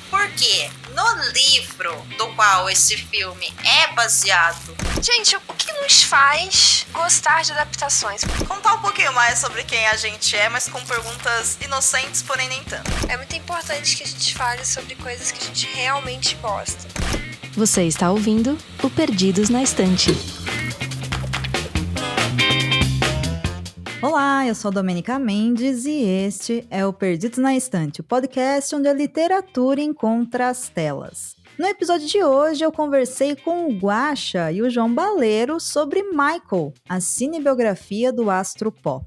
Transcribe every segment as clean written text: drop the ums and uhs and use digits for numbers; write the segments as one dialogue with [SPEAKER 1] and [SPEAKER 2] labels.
[SPEAKER 1] Porque no livro do qual esse filme é baseado...
[SPEAKER 2] Gente, o que nos faz gostar de adaptações?
[SPEAKER 1] Contar um pouquinho mais sobre quem a gente é, mas com perguntas inocentes, porém nem tanto.
[SPEAKER 2] É muito importante que a gente fale sobre coisas que a gente realmente gosta.
[SPEAKER 3] Você está ouvindo o Perdidos na Estante.
[SPEAKER 4] Olá, eu sou a Domênica Mendes e este é o Perdidos na Estante, o podcast onde a literatura encontra as telas. No episódio de hoje eu conversei com o Guaxa e o João Baleiro sobre Michael, a cinebiografia do astro pop.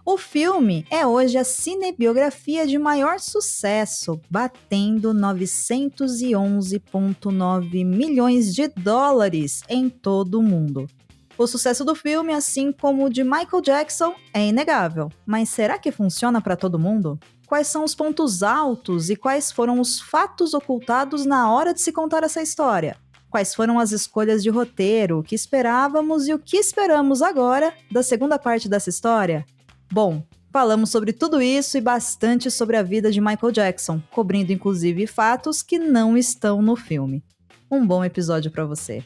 [SPEAKER 4] O filme é hoje a cinebiografia de maior sucesso, batendo 911,9 milhões de dólares em todo o mundo. O sucesso do filme, assim como o de Michael Jackson, é inegável. Mas será que funciona para todo mundo? Quais são os pontos altos e quais foram os fatos ocultados na hora de se contar essa história? Quais foram as escolhas de roteiro, o que esperávamos e o que esperamos agora da segunda parte dessa história? Bom, falamos sobre tudo isso e bastante sobre a vida de Michael Jackson, cobrindo inclusive fatos que não estão no filme. Um bom episódio para você.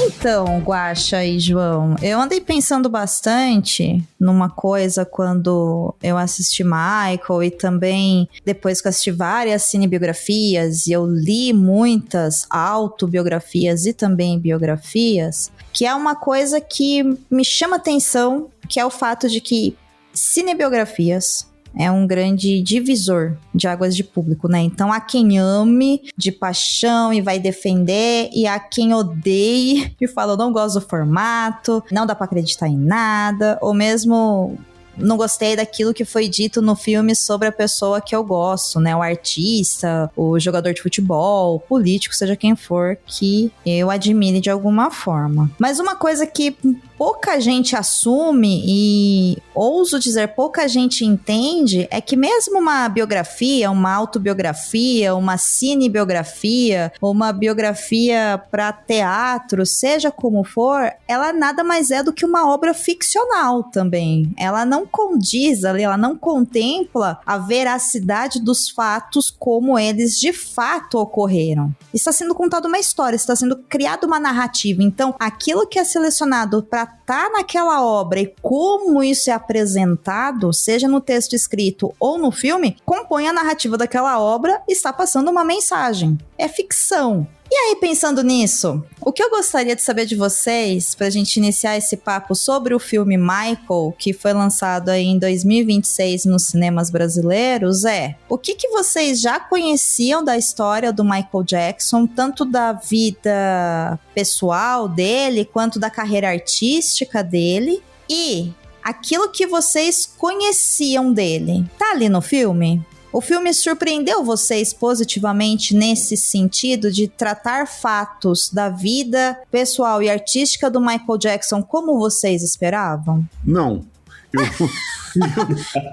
[SPEAKER 4] Então, Guaxa e João, eu andei pensando bastante numa coisa quando eu assisti Michael e também depois que eu assisti várias cinebiografias e eu li muitas autobiografias e também biografias, que é uma coisa que me chama atenção, que é o fato de que cinebiografias é um grande divisor de águas de público, né? Então, há quem ame de paixão e vai defender, e há quem odeie e fala, eu não gosto do formato, não dá pra acreditar em nada, ou mesmo não gostei daquilo que foi dito no filme sobre a pessoa que eu gosto, né? O artista, o jogador de futebol, o político, seja quem for, que eu admire de alguma forma. Mas uma coisa que pouca gente assume e, ouso dizer, pouca gente entende é que mesmo uma biografia, uma autobiografia, uma cinebiografia, uma biografia para teatro, seja como for, ela nada mais é do que uma obra ficcional também. Ela não condiz ali, ela não contempla a veracidade dos fatos como eles de fato ocorreram. Está sendo contada uma história, está sendo criada uma narrativa. Então, aquilo que é selecionado para estar naquela obra e como isso é apresentado, seja no texto escrito ou no filme, compõe a narrativa daquela obra e está passando uma mensagem. É ficção. E aí, pensando nisso, o que eu gostaria de saber de vocês, pra gente iniciar esse papo sobre o filme Michael, que foi lançado aí em 2026 nos cinemas brasileiros, é o que vocês já conheciam da história do Michael Jackson, tanto da vida pessoal dele, quanto da carreira artística dele, e aquilo que vocês conheciam dele. Tá ali no filme? O filme surpreendeu vocês positivamente nesse sentido de tratar fatos da vida pessoal e artística do Michael Jackson como vocês esperavam?
[SPEAKER 5] Não.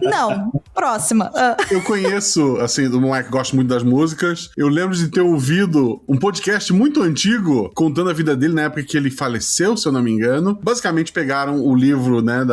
[SPEAKER 4] Não, próxima.
[SPEAKER 5] Eu conheço, assim, do Mike, gosto muito das músicas. Eu lembro de ter ouvido um podcast muito antigo contando a vida dele na época que ele faleceu, se eu não me engano. Basicamente pegaram o livro, né,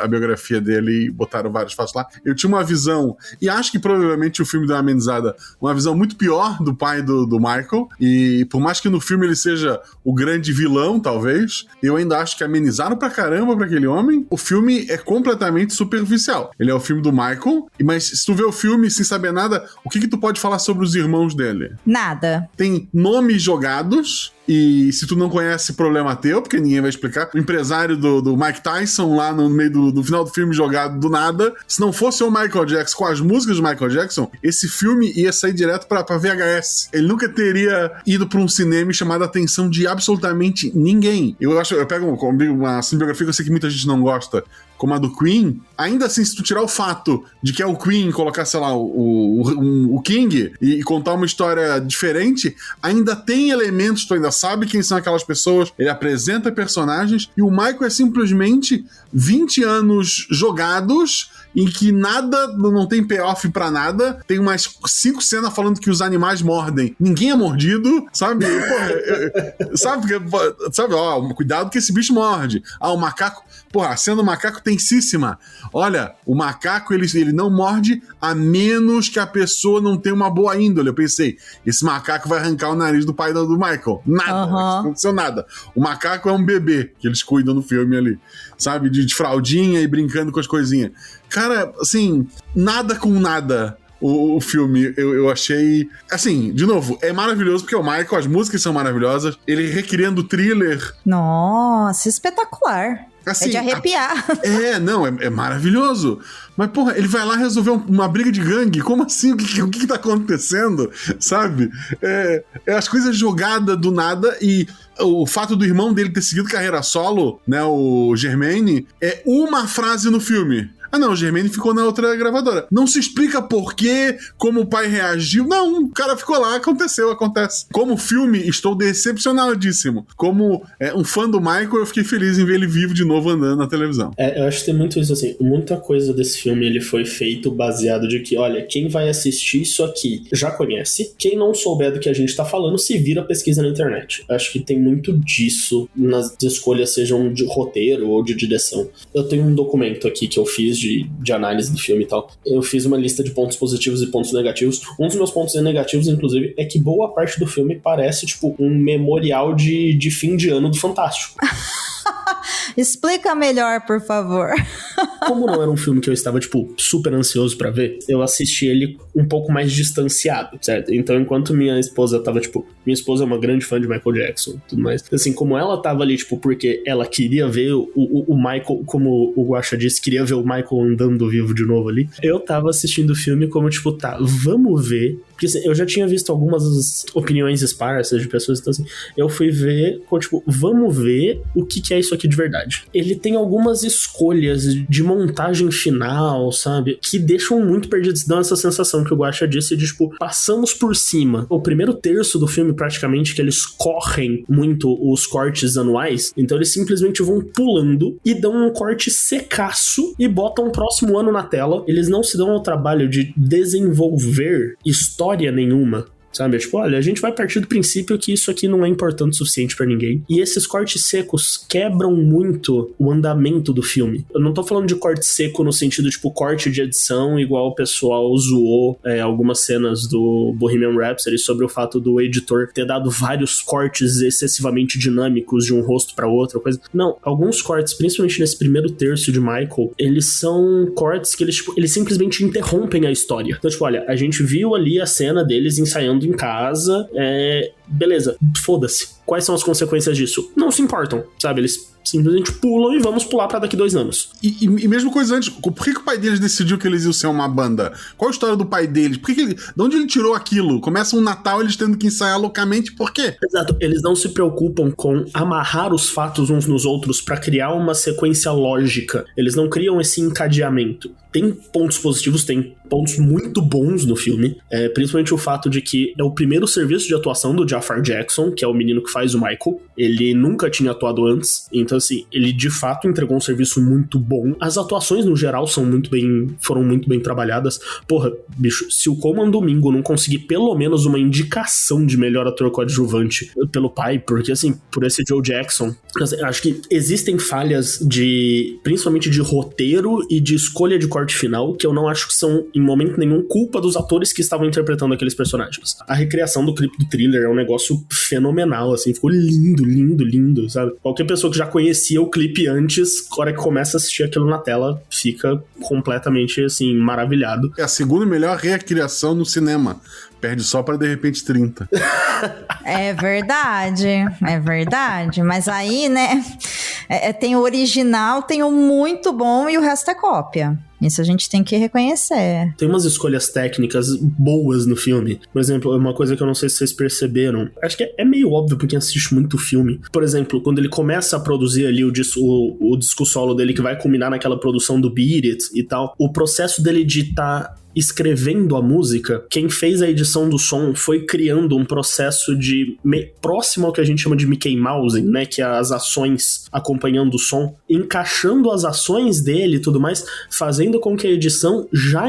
[SPEAKER 5] a biografia dele e botaram vários fatos lá. Eu tinha uma visão, e acho que provavelmente o filme deu uma amenizada, uma visão muito pior do pai do Michael. E por mais que no filme ele seja o grande vilão, talvez, eu ainda acho que amenizaram pra caramba pra aquele homem. O filme é completamente superficial. Ele é o filme do Michael, mas se tu vê o filme sem saber nada, o que tu pode falar sobre os irmãos dele?
[SPEAKER 4] Nada.
[SPEAKER 5] Tem nomes jogados, e se tu não conhece, problema teu, porque ninguém vai explicar. O empresário do Mike Tyson lá no meio do final do filme jogado do nada. Se não fosse o Michael Jackson com as músicas do Michael Jackson, esse filme ia sair direto pra VHS. Ele nunca teria ido pra um cinema e chamado a atenção de absolutamente ninguém. Eu pego uma cinebiografia que eu sei que muita gente não gosta, como a do Queen. Ainda assim, se tu tirar o fato de que é o Queen, colocar, sei lá, o King e contar uma história diferente, ainda tem elementos, tu ainda sabe quem são aquelas pessoas, ele apresenta personagens, e o Michael é simplesmente 20 anos jogados em que nada, não tem payoff pra nada, tem umas 5 cenas falando que os animais mordem. Ninguém é mordido, sabe? Porra, sabe, ó, cuidado que esse bicho morde. Ah, o macaco, porra, a cena do macaco tensíssima. Olha, o macaco, ele não morde a menos que a pessoa não tenha uma boa índole. Eu pensei, esse macaco vai arrancar o nariz do pai do Michael. Nada, não aconteceu nada. O macaco é um bebê que eles cuidam no filme ali, sabe? De fraldinha e brincando com as coisinhas. Cara, assim, nada com nada. O filme, eu achei... Assim, de novo, é maravilhoso porque é o Michael, as músicas são maravilhosas, ele recriando o thriller.
[SPEAKER 4] Nossa, espetacular.
[SPEAKER 5] Assim,
[SPEAKER 4] é de arrepiar.
[SPEAKER 5] É maravilhoso. Mas, porra, ele vai lá resolver uma briga de gangue. Como assim? O que tá acontecendo? Sabe? As coisas jogadas do nada e... O fato do irmão dele ter seguido carreira solo, né, o Jermaine, é uma frase no filme. Ah, não, o Jermaine ficou na outra gravadora. Não se explica por quê, como o pai reagiu. Não, o cara ficou lá, acontece. Como filme, estou decepcionadíssimo. Como um fã do Michael, eu fiquei feliz em ver ele vivo de novo andando na televisão.
[SPEAKER 6] Eu acho que tem muito isso, assim, muita coisa desse filme, ele foi feito baseado de que, olha, quem vai assistir isso aqui já conhece. Quem não souber do que a gente tá falando, se vira pesquisa na internet. Acho que tem muito disso nas escolhas, sejam de roteiro ou de direção. Eu tenho um documento aqui que eu fiz de análise do filme e tal. Eu fiz uma lista de pontos positivos e pontos negativos. Um dos meus pontos negativos, inclusive, é que boa parte do filme parece, tipo, um memorial de fim de ano do Fantástico.
[SPEAKER 4] Explica melhor, por favor.
[SPEAKER 6] Como não era um filme que eu estava, tipo, super ansioso pra ver, eu assisti ele um pouco mais distanciado, certo? Então, enquanto minha esposa tava, tipo... Minha esposa é uma grande fã de Michael Jackson e tudo mais. Assim, como ela tava ali, tipo, porque ela queria ver o Michael, como o Guaxa disse, queria ver o Michael andando vivo de novo ali, eu tava assistindo o filme como, tipo, tá, vamos ver... Porque, assim, eu já tinha visto algumas opiniões esparsas de pessoas, então, assim, eu fui ver, tipo, vamos ver o que é isso aqui de verdade. Ele tem algumas escolhas de montagem final, sabe, que deixam muito perdidos, dão essa sensação que o Guaxa disse de, tipo, passamos por cima. O primeiro terço do filme, praticamente, que eles correm muito os cortes anuais, então eles simplesmente vão pulando e dão um corte secaço e botam o próximo ano na tela. Eles não se dão ao trabalho de desenvolver história nenhuma, sabe? Tipo, olha, a gente vai partir do princípio que isso aqui não é importante o suficiente pra ninguém. E esses cortes secos quebram muito o andamento do filme. Eu não tô falando de corte seco no sentido, tipo, corte de edição, igual o pessoal zoou algumas cenas do Bohemian Rhapsody sobre o fato do editor ter dado vários cortes excessivamente dinâmicos de um rosto pra outro, coisa. Não, alguns cortes, principalmente nesse primeiro terço de Michael, eles são cortes que eles simplesmente interrompem a história. Então, tipo, olha, a gente viu ali a cena deles ensaiando em casa, beleza, foda-se. Quais são as consequências disso? Não se importam, sabe? Eles simplesmente pulam e vamos pular pra daqui 2 anos.
[SPEAKER 5] E mesmo coisa antes, por que o pai deles decidiu que eles iam ser uma banda? Qual a história do pai deles? De onde ele tirou aquilo? Começa um Natal eles tendo que ensaiar loucamente, por quê?
[SPEAKER 6] Exato, eles não se preocupam com amarrar os fatos uns nos outros pra criar uma sequência lógica. Eles não criam esse encadeamento. Tem pontos positivos, tem pontos muito bons no filme, principalmente o fato de que é o primeiro serviço de atuação do Jafar Jackson, que é o menino que faz o Michael. Ele nunca tinha atuado antes, então assim, ele de fato entregou um serviço muito bom. As atuações no geral foram muito bem trabalhadas. Porra, bicho, se o Colman Domingo não conseguir pelo menos uma indicação de melhor ator coadjuvante pelo pai, porque assim, por esse Joe Jackson, acho que existem falhas principalmente de roteiro e de escolha de corte final, que eu não acho que são em momento nenhum culpa dos atores que estavam interpretando aqueles personagens. A recriação do clipe do Thriller é um negócio fenomenal, assim, ficou lindo, sabe? Qualquer pessoa que já conhecia o clipe antes, na hora que começa a assistir aquilo na tela, fica completamente, assim, maravilhado.
[SPEAKER 5] É a segunda melhor recriação no cinema. Perde só para De Repente 30.
[SPEAKER 4] É verdade. Mas aí, né, tem o original, tem o muito bom e o resto é cópia. Isso a gente tem que reconhecer.
[SPEAKER 6] Tem umas escolhas técnicas boas no filme. Por exemplo, uma coisa que eu não sei se vocês perceberam. Acho que é meio óbvio pra quem assiste muito filme. Por exemplo, quando ele começa a produzir ali o disco solo dele, que vai culminar naquela produção do Beat It e tal, o processo dele de estar escrevendo a música, quem fez a edição do som foi criando um processo próximo ao que a gente chama de Mickey Mouse, né, que é as ações acompanhando o som, encaixando as ações dele e tudo mais, fazendo fazendo com que a edição já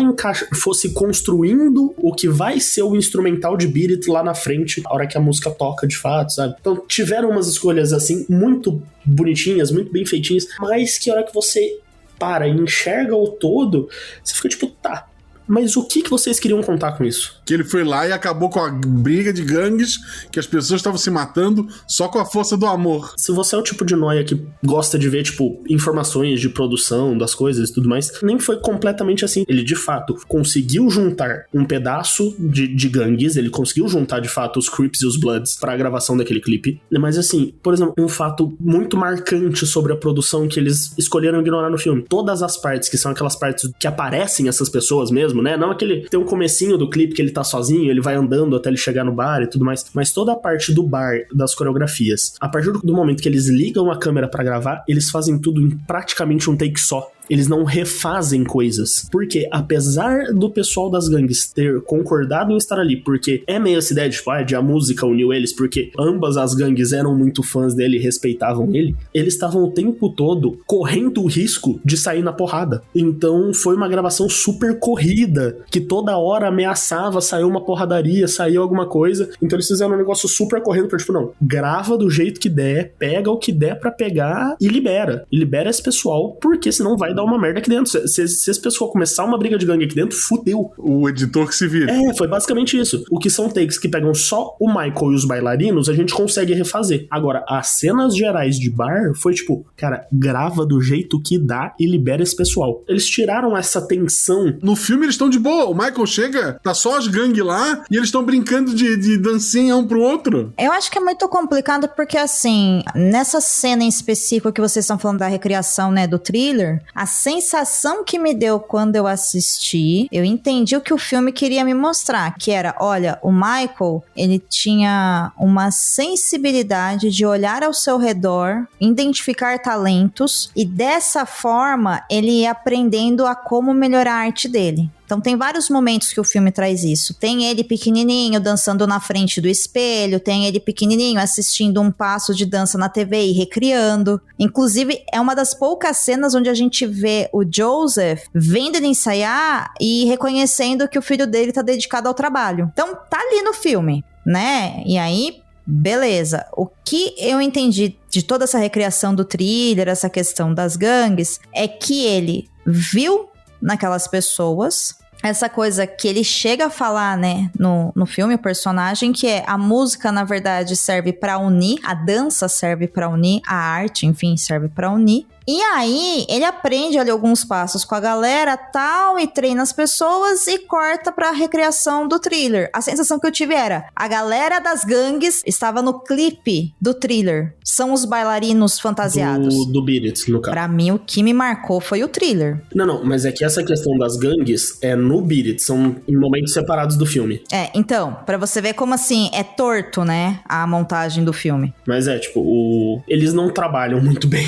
[SPEAKER 6] fosse construindo o que vai ser o instrumental de Beat It lá na frente, a hora que a música toca de fato, sabe? Então tiveram umas escolhas assim, muito bonitinhas, muito bem feitinhas, mas que a hora que você para e enxerga o todo, você fica tipo, tá, mas o que vocês queriam contar com isso?
[SPEAKER 5] Que ele foi lá e acabou com a briga de gangues, que as pessoas estavam se matando só com a força do amor.
[SPEAKER 6] Se você é o tipo de noia que gosta de ver, tipo, informações de produção das coisas e tudo mais, nem foi completamente assim. Ele, de fato, conseguiu juntar um pedaço de gangues, ele conseguiu juntar, de fato, os Crips e os Bloods pra gravação daquele clipe. Mas, assim, por exemplo, um fato muito marcante sobre a produção que eles escolheram ignorar no filme. Todas as partes, que são aquelas partes que aparecem essas pessoas mesmo, né? Não aquele... Tem um comecinho do clipe que ele tá sozinho, ele vai andando até ele chegar no bar e tudo mais, mas toda a parte do bar, das coreografias, a partir do momento que eles ligam a câmera pra gravar, eles fazem tudo em praticamente um take só. Eles não refazem coisas. Porque, apesar do pessoal das gangues ter concordado em estar ali, porque é meio essa ideia de, tipo, a música uniu eles, porque ambas as gangues eram muito fãs dele e respeitavam ele, eles estavam o tempo todo correndo o risco de sair na porrada. Então, foi uma gravação super corrida, que toda hora ameaçava, saiu uma porradaria, saiu alguma coisa. Então, eles fizeram um negócio super correndo pra, tipo, não, grava do jeito que der, pega o que der pra pegar e libera. E libera esse pessoal, porque senão vai dar uma merda aqui dentro. Se esse pessoal começar uma briga de gangue aqui dentro, fudeu.
[SPEAKER 5] O editor que se vira.
[SPEAKER 6] Foi basicamente isso. O que são takes que pegam só o Michael e os bailarinos, a gente consegue refazer. Agora, as cenas gerais de bar foi tipo, cara, grava do jeito que dá e libera esse pessoal. Eles tiraram essa tensão.
[SPEAKER 5] No filme eles estão de boa. O Michael chega, tá só as gangues lá e eles estão brincando de dancinha um pro outro.
[SPEAKER 4] Eu acho que é muito complicado porque, assim, nessa cena em específico que vocês estão falando da recriação, né, do Thriller, a sensação que me deu quando eu assisti, eu entendi o que o filme queria me mostrar, que era, olha, o Michael, ele tinha uma sensibilidade de olhar ao seu redor, identificar talentos e dessa forma ele ia aprendendo a como melhorar a arte dele. Então tem vários momentos que o filme traz isso. Tem ele pequenininho dançando na frente do espelho, tem ele pequenininho assistindo um passo de dança na TV e recriando. Inclusive, é uma das poucas cenas onde a gente vê o Joseph vendo ele ensaiar e reconhecendo que o filho dele tá dedicado ao trabalho. Então tá ali no filme, né? E aí, beleza. O que eu entendi de toda essa recriação do Thriller, essa questão das gangues, é que ele viu naquelas pessoas essa coisa que ele chega a falar, né, no filme, o personagem, que é a música, na verdade, serve pra unir, a dança serve pra unir, a arte, enfim, serve pra unir. E aí, ele aprende ali alguns passos com a galera, tal, e treina as pessoas e corta pra recriação do Thriller. A sensação que eu tive era, a galera das gangues estava no clipe do Thriller. São os bailarinos fantasiados.
[SPEAKER 6] Do Beat It, no caso.
[SPEAKER 4] Pra mim, o que me marcou foi o Thriller.
[SPEAKER 6] Não, mas é que essa questão das gangues é no Beat It, são em momentos separados do filme.
[SPEAKER 4] Então, pra você ver como assim, é torto, né, a montagem do filme.
[SPEAKER 6] Mas tipo, eles não trabalham muito bem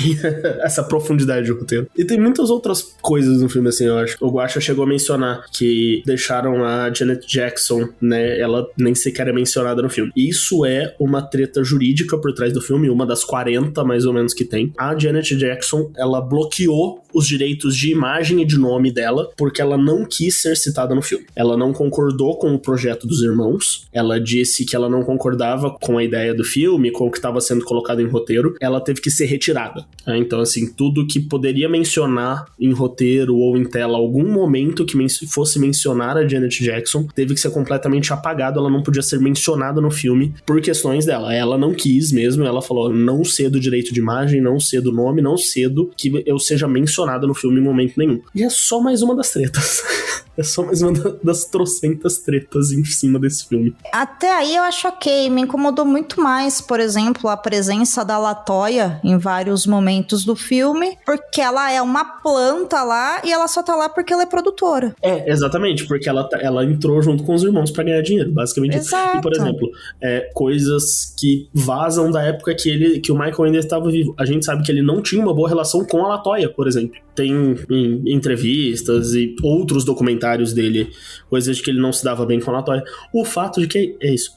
[SPEAKER 6] essa profundidade de roteiro. E tem muitas outras coisas no filme, assim, eu acho. O Guaxa chegou a mencionar que deixaram a Janet Jackson, né, ela nem sequer é mencionada no filme. Isso é uma treta jurídica por trás do filme, uma das 40, mais ou menos, que tem. A Janet Jackson, ela bloqueou os direitos de imagem e de nome dela, porque ela não quis ser citada no filme. Ela não concordou com o projeto dos irmãos, ela disse que ela não concordava com a ideia do filme, com o que estava sendo colocado em roteiro, ela teve que ser retirada. Então, assim, tudo que poderia mencionar em roteiro ou em tela algum momento que fosse mencionar a Janet Jackson, teve que ser completamente apagado, ela não podia ser mencionada no filme por questões dela. Ela não quis mesmo, ela falou, não cedo direito de imagem, não cedo nome, não cedo que eu seja mencionada no filme em momento nenhum. E é só mais uma das tretas. É só mais uma das trocentas tretas em cima desse filme.
[SPEAKER 4] Até aí eu acho ok. Me incomodou muito mais, por exemplo, a presença da LaToya em vários momentos do filme, porque ela é uma planta lá e ela só tá lá porque ela é produtora.
[SPEAKER 6] Exatamente, porque ela entrou junto com os irmãos pra ganhar dinheiro, basicamente.
[SPEAKER 4] Exato.
[SPEAKER 6] E, por exemplo, coisas que vazam da época que o Michael ainda estava vivo. A gente sabe que ele não tinha uma boa relação com a LaToya, por exemplo. sempre. Tem em entrevistas e outros documentários dele, coisas de que ele não se dava bem com a Latoya. O fato de que, é isso,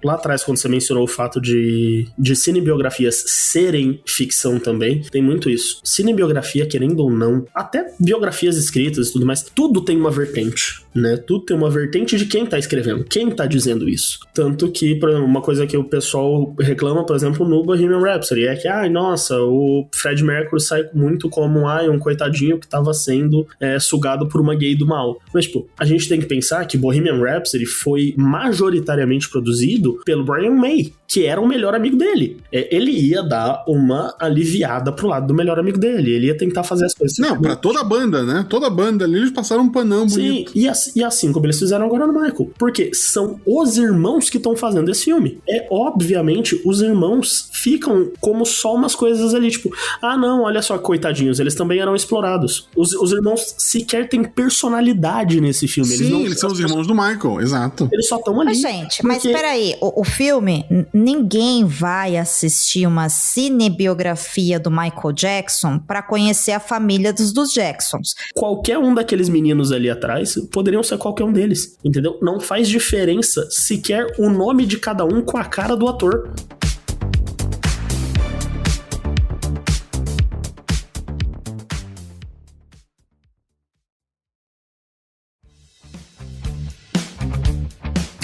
[SPEAKER 6] lá atrás, quando você mencionou o fato de cinebiografias serem ficção também, tem muito isso. Cinebiografia, querendo ou não, até biografias escritas e tudo mais, tudo tem uma vertente, né? Tudo tem uma vertente de quem tá escrevendo, quem tá dizendo isso. Tanto que, por exemplo, uma coisa que o pessoal reclama, por exemplo, no Bohemian Rhapsody, é que, nossa, o Fred Mercury sai muito como, um coitadinho que tava sendo sugado por uma gay do mal. Mas, tipo, a gente tem que pensar que Bohemian Rhapsody foi majoritariamente produzido pelo Brian May, que era o melhor amigo dele. Ele ia dar uma aliviada pro lado do melhor amigo dele, ele ia tentar fazer as coisas.
[SPEAKER 5] Não, pra toda a banda, né? Toda a banda ali, eles passaram um panão bonito.
[SPEAKER 6] Sim, e assim como eles fizeram agora no Michael. Porque são os irmãos que estão fazendo esse filme. Obviamente, os irmãos ficam como só umas coisas ali, tipo, não, olha só, coitadinhos, eles também eram explorados. Os irmãos sequer têm personalidade nesse filme.
[SPEAKER 5] Sim, eles são os irmãos do Michael, exato.
[SPEAKER 6] Eles só estão ali.
[SPEAKER 4] Mas, gente, mas peraí, o filme, ninguém vai assistir uma cinebiografia do Michael Jackson pra conhecer a família dos Jacksons.
[SPEAKER 6] Qualquer um daqueles meninos ali atrás poderiam ser qualquer um deles, entendeu? Não faz diferença sequer o nome de cada um com a cara do ator.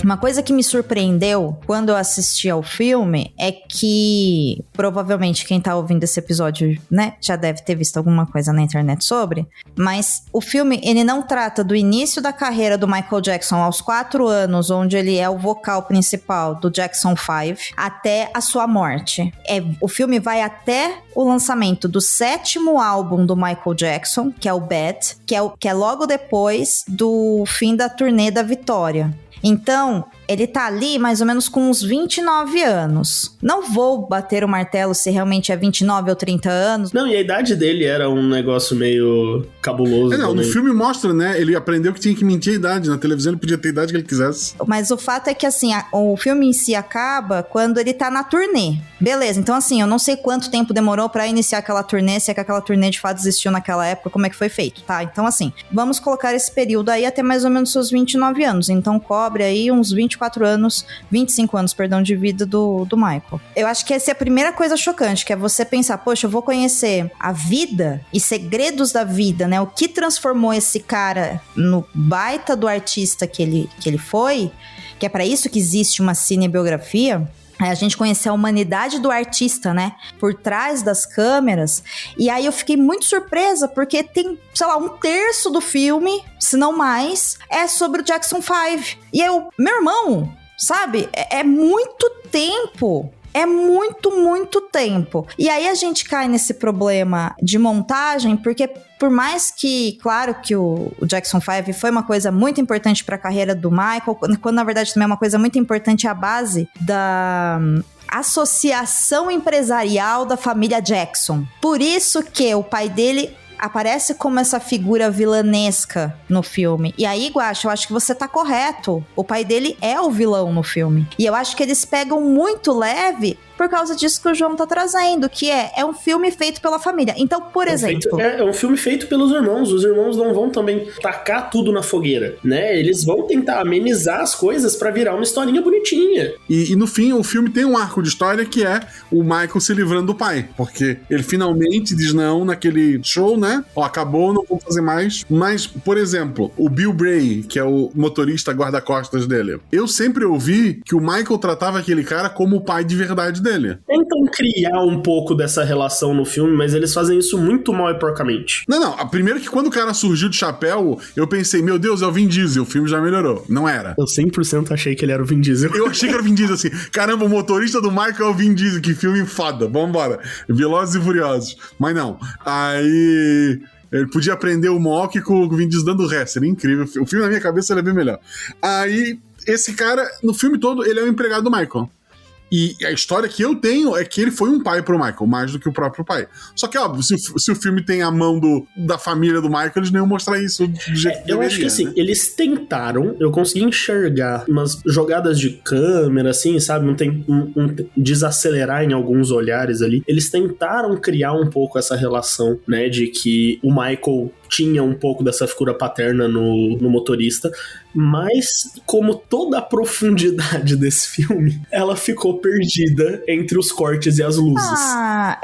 [SPEAKER 4] Uma coisa que me surpreendeu quando eu assisti ao filme é que, provavelmente quem tá ouvindo esse episódio, né, já deve ter visto alguma coisa na internet sobre, mas o filme, ele não trata do início da carreira do Michael Jackson aos 4 anos, onde ele é o vocal principal do Jackson 5, até a sua morte. O filme vai até o lançamento do 7º álbum do Michael Jackson, que é o Bad, que é logo depois do fim da turnê da Vitória. Então, ele tá ali mais ou menos com uns 29 anos. Não vou bater o martelo se realmente é 29 ou 30 anos.
[SPEAKER 6] Não, e a idade dele era um negócio meio cabuloso.
[SPEAKER 5] No filme mostra, né? Ele aprendeu que tinha que mentir a idade. Na televisão ele podia ter a idade que ele quisesse.
[SPEAKER 4] Mas o fato é que, assim, o filme em si acaba quando ele tá na turnê. Beleza, então assim, eu não sei quanto tempo demorou pra iniciar aquela turnê, se é que aquela turnê de fato existiu naquela época, como é que foi feito, tá? Então assim, vamos colocar esse período aí até mais ou menos seus 29 anos. Então cobre aí uns 24 anos, 25 anos, perdão, de vida do Michael. Eu acho que essa é a primeira coisa chocante, que é você pensar, poxa, eu vou conhecer a vida e segredos da vida, né? O que transformou esse cara no baita do artista que ele foi, que é pra isso que existe uma cinebiografia. A gente conhecer a humanidade do artista, né? Por trás das câmeras. E aí eu fiquei muito surpresa, porque tem, sei lá, 1/3 do filme, se não mais, é sobre o Jackson 5. E eu, meu irmão, sabe? É muito tempo. É muito tempo. E aí a gente cai nesse problema de montagem, porque por mais que, claro que o Jackson 5 foi uma coisa muito importante para a carreira do Michael, quando na verdade também é uma coisa muito importante a base da associação empresarial da família Jackson. Por isso que o pai dele aparece como essa figura vilanesca no filme. E aí, Guaxa, eu acho que você tá correto. O pai dele é o vilão no filme. E eu acho que eles pegam muito leve por causa disso que o João tá trazendo, que é um filme feito pela família. Então, por exemplo...
[SPEAKER 6] É um filme feito pelos irmãos. Os irmãos não vão também tacar tudo na fogueira, né? Eles vão tentar amenizar as coisas pra virar uma historinha bonitinha.
[SPEAKER 5] E no fim, o filme tem um arco de história que é o Michael se livrando do pai. Porque ele finalmente diz não naquele show, né? Acabou, não vou fazer mais. Mas, por exemplo, o Bill Bray, que é o motorista guarda-costas dele, eu sempre ouvi que o Michael tratava aquele cara como o pai de verdade dele.
[SPEAKER 6] Tentam criar um pouco dessa relação no filme, mas eles fazem isso muito mal e porcamente.
[SPEAKER 5] Não. Primeiro que quando o cara surgiu de chapéu, eu pensei, meu Deus, é o Vin Diesel, o filme já melhorou. Não era.
[SPEAKER 6] Eu 100% achei que ele era o Vin Diesel.
[SPEAKER 5] Eu achei que era o Vin Diesel, assim, caramba, o motorista do Michael é o Vin Diesel, que filme foda, vambora. Velozes e Furiosos. Mas não. Aí... ele podia aprender o Mock com o Vin Diesel dando o resto, seria incrível. O filme na minha cabeça era bem melhor. Aí, esse cara, no filme todo, ele é o empregado do Michael. E a história que eu tenho é que ele foi um pai pro Michael, mais do que o próprio pai. Só que, óbvio, se o filme tem a mão da família do Michael, eles nem iam mostrar isso do jeito que
[SPEAKER 6] eu
[SPEAKER 5] deveria,
[SPEAKER 6] acho que assim,
[SPEAKER 5] né?
[SPEAKER 6] eles tentaram, eu consegui enxergar umas jogadas de câmera, assim, sabe? Não tem desacelerar em alguns olhares ali. Eles tentaram criar um pouco essa relação, né? De que o Michael tinha um pouco dessa figura paterna no motorista, mas como toda a profundidade desse filme, ela ficou perdida entre os cortes e as luzes.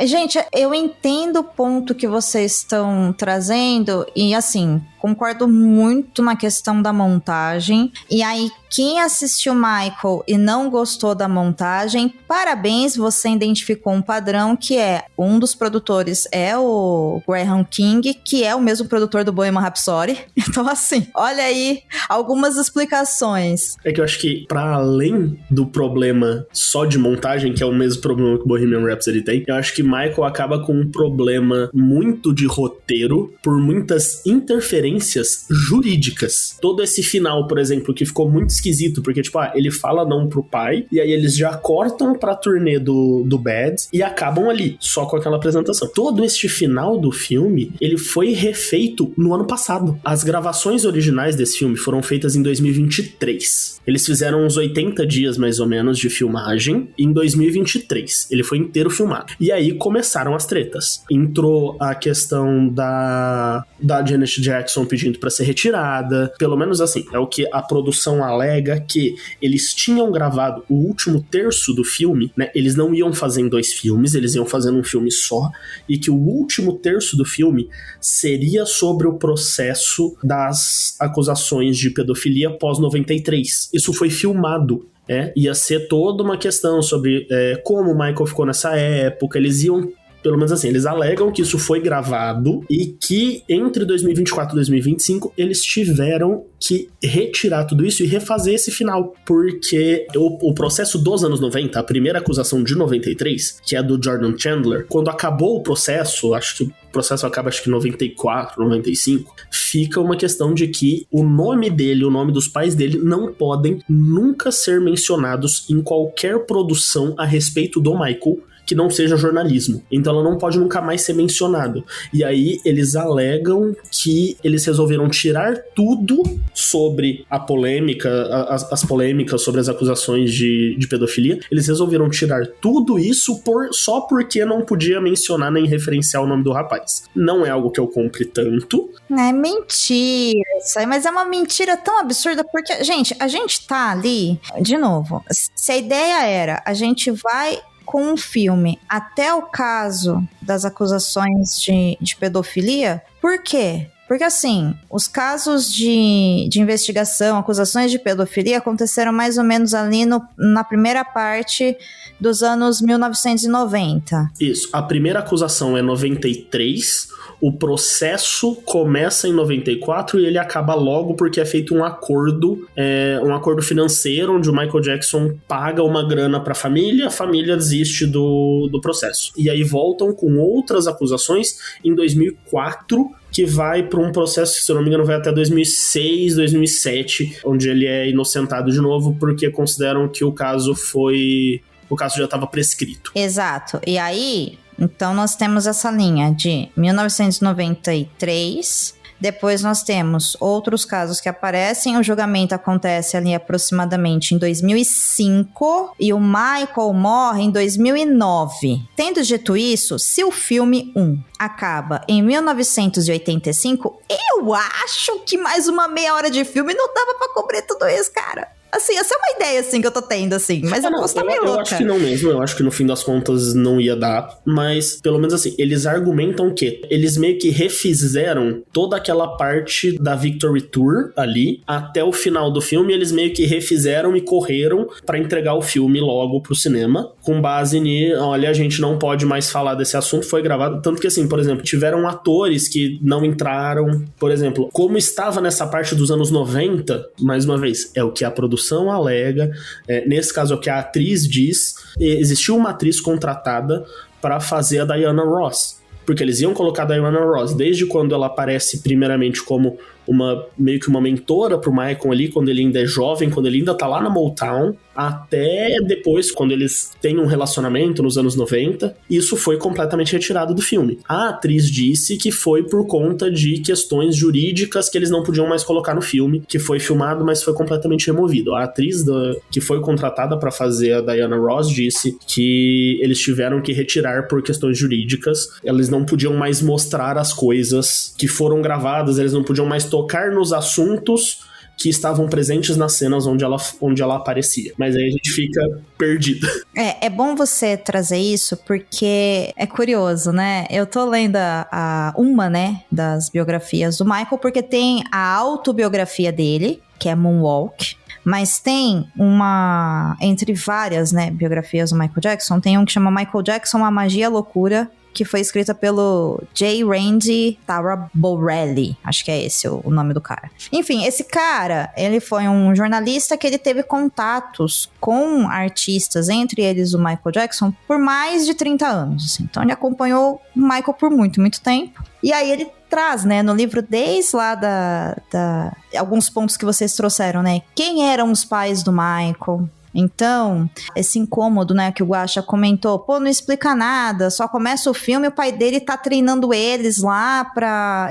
[SPEAKER 4] Gente, eu entendo o ponto que vocês estão trazendo e, assim, concordo muito na questão da montagem. E aí, quem assistiu Michael e não gostou da montagem, parabéns, você identificou um padrão que é um dos produtores é o Graham King, que é o mesmo produtor do Bohemian Rhapsody. Então, assim, olha aí algumas explicações.
[SPEAKER 6] É que eu acho que, pra além do problema só de montagem, que é o mesmo problema que o Bohemian Rhapsody tem, eu acho que Michael acaba com um problema muito de roteiro por muitas interferências jurídicas. Todo esse final, por exemplo, que ficou muito esquisito, porque, tipo, ele fala não pro pai, e aí eles já cortam pra turnê do Bad e acabam ali, só com aquela apresentação. Todo este final do filme, ele foi refeito no ano passado. As gravações originais desse filme foram feitas em 2023. Eles fizeram uns 80 dias, mais ou menos, de filmagem em 2023. Ele foi inteiro filmado. E aí começaram as tretas. Entrou a questão da Janet Jackson pedindo pra ser retirada. Pelo menos assim, é o que a produção alega, que eles tinham gravado o último terço do filme, né? Eles não iam fazer em 2 filmes, eles iam fazendo um filme só, e que o último terço do filme seria sobre o processo das acusações de pedofilia pós-93. Isso foi filmado. Ia ser toda uma questão sobre como o Michael ficou nessa época. Eles iam, pelo menos assim, eles alegam que isso foi gravado e que entre 2024 e 2025 eles tiveram que retirar tudo isso e refazer esse final, porque o processo dos anos 90, a primeira acusação de 93, que é do Jordan Chandler, quando acabou o processo, acho que o processo acaba acho que em 94, 95, fica uma questão de que o nome dele, o nome dos pais dele não podem nunca ser mencionados em qualquer produção a respeito do Michael que não seja jornalismo. Então ela não pode nunca mais ser mencionada. E aí eles alegam que eles resolveram tirar tudo sobre a polêmica, as polêmicas sobre as acusações de pedofilia. Eles resolveram tirar tudo isso só porque não podia mencionar nem referenciar o nome do rapaz. Não é algo que eu compre tanto.
[SPEAKER 4] É mentira isso aí, mas é uma mentira tão absurda porque, gente, a gente tá ali, de novo, se a ideia era, a gente vai com um filme até o caso das acusações de pedofilia, por quê? Porque, assim, os casos de investigação, acusações de pedofilia aconteceram mais ou menos ali na primeira parte dos anos 1990.
[SPEAKER 6] Isso, a primeira acusação é 93, o processo começa em 94 e ele acaba logo porque é feito um acordo financeiro, onde o Michael Jackson paga uma grana pra família, a família desiste do processo. E aí voltam com outras acusações em 2004, que vai para um processo que, se eu não me engano, vai até 2006, 2007, onde ele é inocentado de novo, porque consideram que o caso já estava prescrito.
[SPEAKER 4] Exato. E aí, então nós temos essa linha de 1993... Depois nós temos outros casos que aparecem, o julgamento acontece ali aproximadamente em 2005 e o Michael morre em 2009. Tendo dito isso, se o filme 1 acaba em 1985, eu acho que mais uma meia hora de filme não dava pra cobrir tudo isso, cara. Assim, essa é uma ideia, assim, que eu tô tendo, assim. Mas eu posso estar meio louca.
[SPEAKER 6] Eu acho que não mesmo. Eu acho que no fim das contas não ia dar. Mas, pelo menos assim, eles argumentam que eles meio que refizeram toda aquela parte da Victory Tour ali até o final do filme. Eles meio que refizeram e correram pra entregar o filme logo pro cinema. Com base olha, a gente não pode mais falar desse assunto. Foi gravado. Tanto que, assim, por exemplo, tiveram atores que não entraram. Por exemplo, como estava nessa parte dos anos 90, mais uma vez, é o que a produção alega, nesse caso é o que a atriz diz, existiu uma atriz contratada para fazer a Diana Ross, porque eles iam colocar a Diana Ross desde quando ela aparece primeiramente como meio que uma mentora pro Michael ali, quando ele ainda é jovem, quando ele ainda tá lá na Motown, até depois, quando eles têm um relacionamento nos anos 90, isso foi completamente retirado do filme. A atriz disse que foi por conta de questões jurídicas que eles não podiam mais colocar no filme, que foi filmado, mas foi completamente removido. A atriz que foi contratada pra fazer a Diana Ross disse que eles tiveram que retirar por questões jurídicas, eles não podiam mais mostrar as coisas que foram gravadas, eles não podiam mais tocar nos assuntos que estavam presentes nas cenas onde ela aparecia. Mas aí a gente fica perdido.
[SPEAKER 4] É bom você trazer isso, porque é curioso, né? Eu tô lendo uma, né, das biografias do Michael, porque tem a autobiografia dele, que é Moonwalk, mas tem uma, entre várias, né, biografias do Michael Jackson, tem um que chama Michael Jackson, A Magia e a Loucura, que foi escrita pelo J. Randy Taraborelli, acho que é esse o nome do cara. Enfim, esse cara, ele foi um jornalista que ele teve contatos com artistas, entre eles o Michael Jackson, por mais de 30 anos. Assim. Então ele acompanhou o Michael por muito, muito tempo. E aí ele traz, né, no livro, desde lá alguns pontos que vocês trouxeram, né? Quem eram os pais do Michael? Então, esse incômodo, né, que o Guaxa comentou, pô, não explica nada, só começa o filme e o pai dele tá treinando eles lá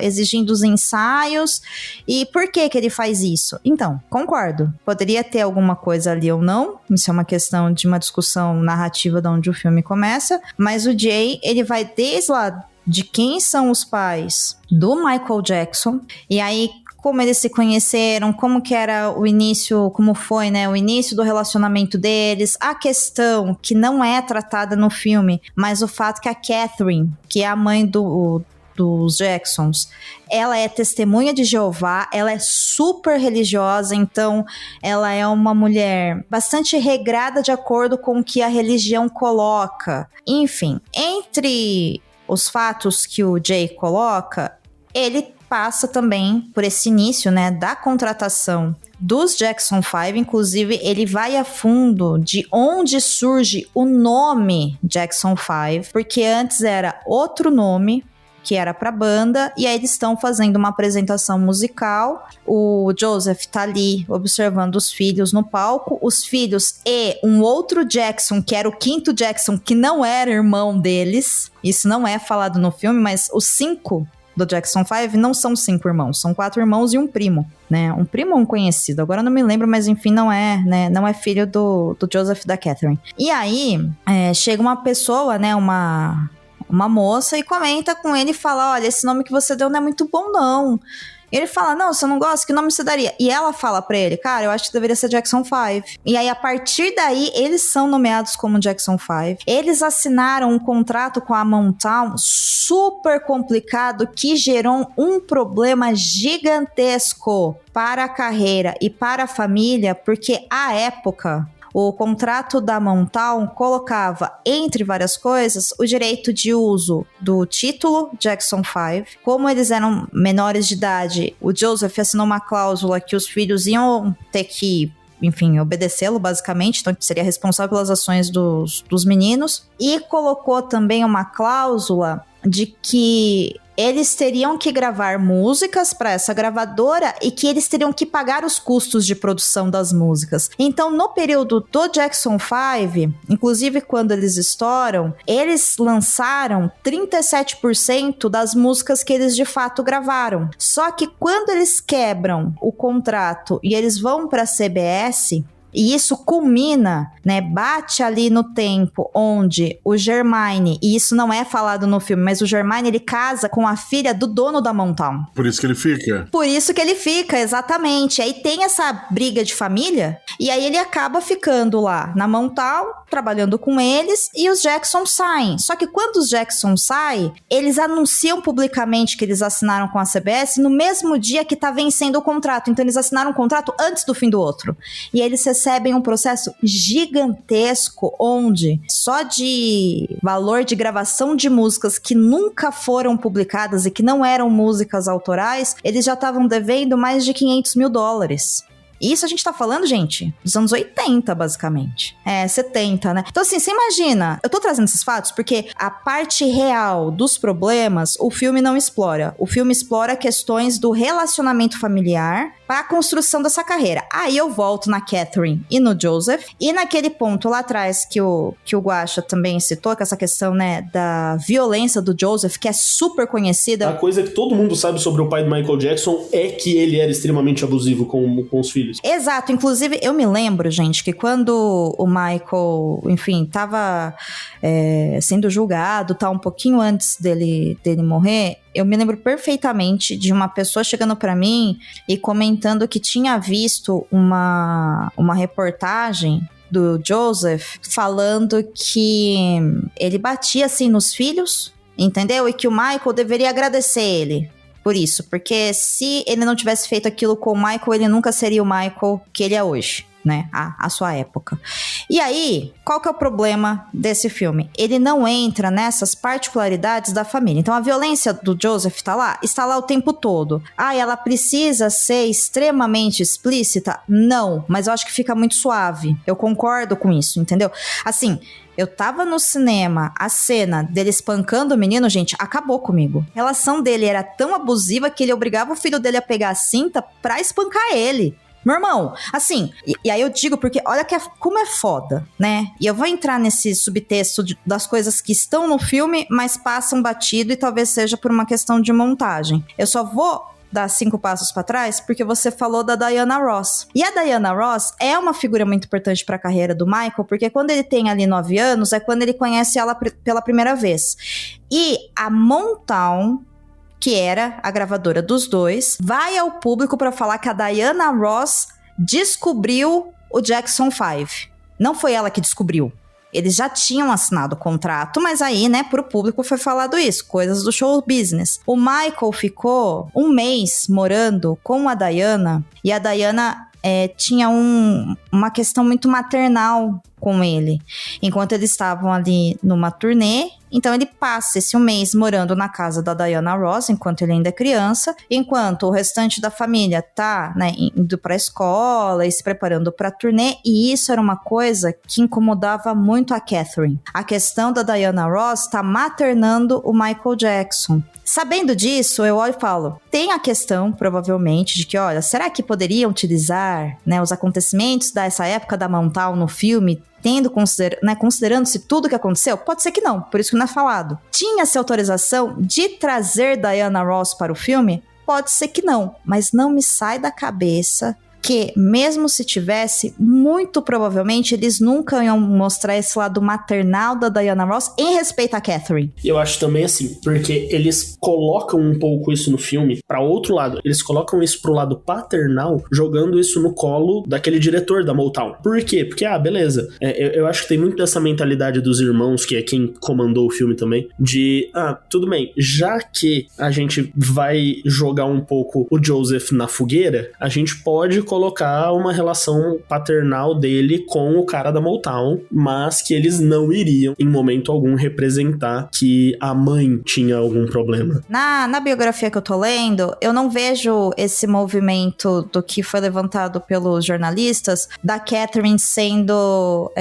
[SPEAKER 4] exigindo os ensaios, e por que ele faz isso? Então, concordo, poderia ter alguma coisa ali ou não, isso é uma questão de uma discussão narrativa de onde o filme começa, mas o Jay, ele vai desde lá de quem são os pais do Michael Jackson, e aí como eles se conheceram, como que era o início, como foi, né, o início do relacionamento deles, a questão que não é tratada no filme, mas o fato que a Catherine, que é a mãe dos Jacksons, ela é testemunha de Jeová, ela é super religiosa, então ela é uma mulher bastante regrada de acordo com o que a religião coloca. Enfim, entre os fatos que o Jay coloca, ele passa também por esse início, né, da contratação dos Jackson 5, inclusive ele vai a fundo de onde surge o nome Jackson 5, porque antes era outro nome, que era pra banda, e aí eles estão fazendo uma apresentação musical, o Joseph tá ali observando os filhos no palco, os filhos e um outro Jackson, que era o quinto Jackson, que não era irmão deles, isso não é falado no filme, mas os 5 do Jackson 5 não são 5 irmãos, são 4 irmãos e um primo, né? Um primo ou um conhecido, agora eu não me lembro, mas enfim, não é, né? Não é filho do Joseph e da Catherine. E aí, chega uma pessoa, né? Uma moça e comenta com ele e fala, olha, esse nome que você deu não é muito bom, não. E ele fala, não, você não gosta, que nome você daria? E ela fala pra ele, cara, eu acho que deveria ser Jackson 5. E aí, a partir daí, eles são nomeados como Jackson 5. Eles assinaram um contrato com a Motown super complicado que gerou um problema gigantesco para a carreira e para a família, porque à época o contrato da Motown colocava, entre várias coisas, o direito de uso do título Jackson 5. Como eles eram menores de idade, o Joseph assinou uma cláusula que os filhos iam ter que, enfim, obedecê-lo basicamente, então seria responsável pelas ações dos meninos, e colocou também uma cláusula de que eles teriam que gravar músicas para essa gravadora e que eles teriam que pagar os custos de produção das músicas. Então, no período do Jackson 5, inclusive quando eles estouram, eles lançaram 37% das músicas que eles de fato gravaram. Só que quando eles quebram o contrato e eles vão para a CBS, e isso culmina, né, bate ali no tempo onde o Jermaine, e isso não é falado no filme, mas o Jermaine, ele casa com a filha do dono da Motown.
[SPEAKER 5] Por isso que ele fica.
[SPEAKER 4] Por isso que ele fica, exatamente. Aí tem essa briga de família, e aí ele acaba ficando lá na Motown, trabalhando com eles, e os Jackson saem. Só que quando os Jackson saem, eles anunciam publicamente que eles assinaram com a CBS no mesmo dia que tá vencendo o contrato. Então eles assinaram um contrato antes do fim do outro. E aí eles recebem um processo gigantesco, onde só de valor de gravação de músicas que nunca foram publicadas e que não eram músicas autorais, eles já estavam devendo mais de $500 mil. E isso a gente tá falando, gente, dos anos 80, basicamente. 70, né? Então, assim, você imagina, eu tô trazendo esses fatos porque a parte real dos problemas, o filme não explora. O filme explora questões do relacionamento familiar para a construção dessa carreira. Aí eu volto na Catherine e no Joseph, e naquele ponto lá atrás que o Guaxa também citou, que essa questão, né, da violência do Joseph, que é super conhecida.
[SPEAKER 6] A coisa que todo mundo sabe sobre o pai do Michael Jackson é que ele era extremamente abusivo com os filhos.
[SPEAKER 4] Exato, inclusive eu me lembro, gente, que quando o Michael, enfim, tava sendo julgado, tá, um pouquinho antes dele morrer, eu me lembro perfeitamente de uma pessoa chegando pra mim e comentando que tinha visto uma reportagem do Joseph falando que ele batia assim nos filhos, entendeu? E que o Michael deveria agradecer ele por isso, porque se ele não tivesse feito aquilo com o Michael, ele nunca seria o Michael que ele é hoje, né? A sua época. E aí, qual que é o problema desse filme? Ele não entra nessas particularidades da família. Então, a violência do Joseph está lá o tempo todo. Ela precisa ser extremamente explícita? Não, mas eu acho que fica muito suave. Eu concordo com isso, entendeu? Assim, eu tava no cinema, a cena dele espancando o menino, gente, acabou comigo. A relação dele era tão abusiva que ele obrigava o filho dele a pegar a cinta pra espancar ele. Meu irmão, assim, e aí eu digo porque olha como é foda, né? E eu vou entrar nesse subtexto das coisas que estão no filme, mas passam batido e talvez seja por uma questão de montagem. Eu só vou dar 5 passos pra trás, porque você falou da Diana Ross. E a Diana Ross é uma figura muito importante pra carreira do Michael, porque quando ele tem ali 9 anos, é quando ele conhece ela pela primeira vez. E a Motown, que era a gravadora dos dois, vai ao público pra falar que a Diana Ross descobriu o Jackson 5. Não foi ela que descobriu. Eles já tinham assinado o contrato, mas aí, né, pro público foi falado isso, coisas do show business. O Michael ficou 1 mês morando com a Diana, e a Diana tinha uma questão muito maternal com ele. Enquanto eles estavam ali numa turnê, então ele passa esse 1 mês morando na casa da Diana Ross, enquanto ele ainda é criança, enquanto o restante da família tá, né, indo pra escola e se preparando pra turnê, e isso era uma coisa que incomodava muito a Catherine. A questão da Diana Ross tá maternando o Michael Jackson. Sabendo disso, eu olho e falo, tem a questão, provavelmente, de que, olha, será que poderiam utilizar, né, os acontecimentos dessa época da Motown no filme, considerando-se tudo que aconteceu? Pode ser que não, por isso que não é falado. Tinha-se autorização de trazer Diana Ross para o filme? Pode ser que não, mas não me sai da cabeça que, mesmo se tivesse, muito provavelmente eles nunca iam mostrar esse lado maternal da Diana Ross em respeito a Catherine.
[SPEAKER 6] Eu acho também assim, porque eles colocam um pouco isso no filme pra outro lado. Eles colocam isso pro lado paternal, jogando isso no colo daquele diretor da Motown. Por quê? Porque, beleza. Eu acho que tem muito dessa mentalidade dos irmãos, que é quem comandou o filme também, de, tudo bem, já que a gente vai jogar um pouco o Joseph na fogueira, a gente pode colocar uma relação paternal dele com o cara da Motown, mas que eles não iriam, em momento algum, representar que a mãe tinha algum problema.
[SPEAKER 4] Na biografia que eu tô lendo, eu não vejo esse movimento do que foi levantado pelos jornalistas, da Catherine sendo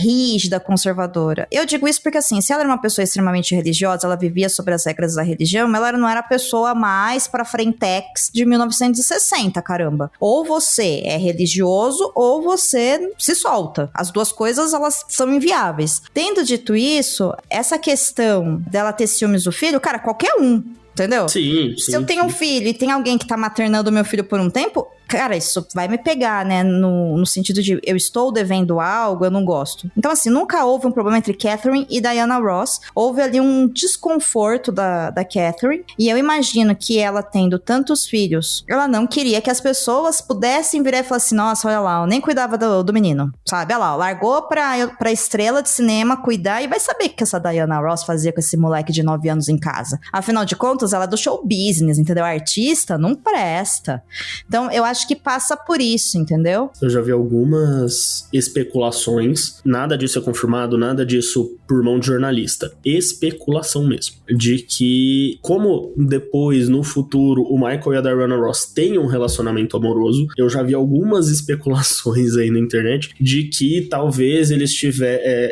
[SPEAKER 4] rígida, conservadora. Eu digo isso porque, assim, se ela era uma pessoa extremamente religiosa, ela vivia sobre as regras da religião, mas ela não era a pessoa mais pra frentex de 1960, caramba. Ou você é religioso ou você se solta. As duas coisas, elas são inviáveis. Tendo dito isso, essa questão dela ter ciúmes do filho, cara, qualquer um, entendeu?
[SPEAKER 6] Sim.
[SPEAKER 4] Se eu tenho um filho e tem alguém que tá maternando meu filho por um tempo, cara, isso vai me pegar, né, no sentido de eu estou devendo algo, eu não gosto. Então, assim, nunca houve um problema entre Catherine e Diana Ross. Houve ali um desconforto da Catherine, e eu imagino que ela tendo tantos filhos, ela não queria que as pessoas pudessem virar e falar assim, nossa, olha lá, eu nem cuidava do menino, sabe? Olha lá, largou pra estrela de cinema cuidar, e vai saber o que essa Diana Ross fazia com esse moleque de 9 anos em casa. Afinal de contas, ela é do show business, entendeu? A artista não presta. Então, eu acho acho que passa por isso, entendeu?
[SPEAKER 6] Eu já vi algumas especulações, nada disso é confirmado, nada disso por mão de jornalista. Especulação mesmo. De que, como depois, no futuro, o Michael e a Diana Ross têm um relacionamento amoroso, eu já vi algumas especulações aí na internet de que talvez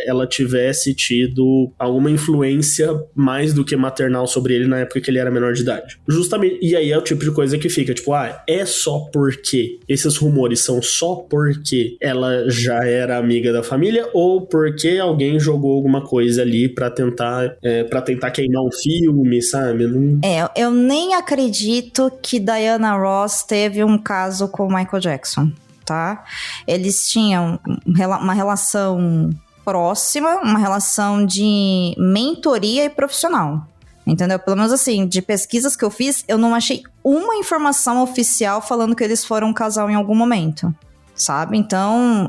[SPEAKER 6] ela tivesse tido alguma influência mais do que maternal sobre ele na época que ele era menor de idade. Justamente, e aí é o tipo de coisa que fica, tipo, é só porque esses rumores são só porque ela já era amiga da família ou porque alguém jogou alguma coisa ali pra tentar queimar um filme, sabe?
[SPEAKER 4] Eu nem acredito que Diana Ross teve um caso com o Michael Jackson, tá? Eles tinham uma relação próxima, uma relação de mentoria e profissional. Entendeu? Pelo menos assim, de pesquisas que eu fiz, eu não achei uma informação oficial falando que eles foram um casal em algum momento, sabe? Então,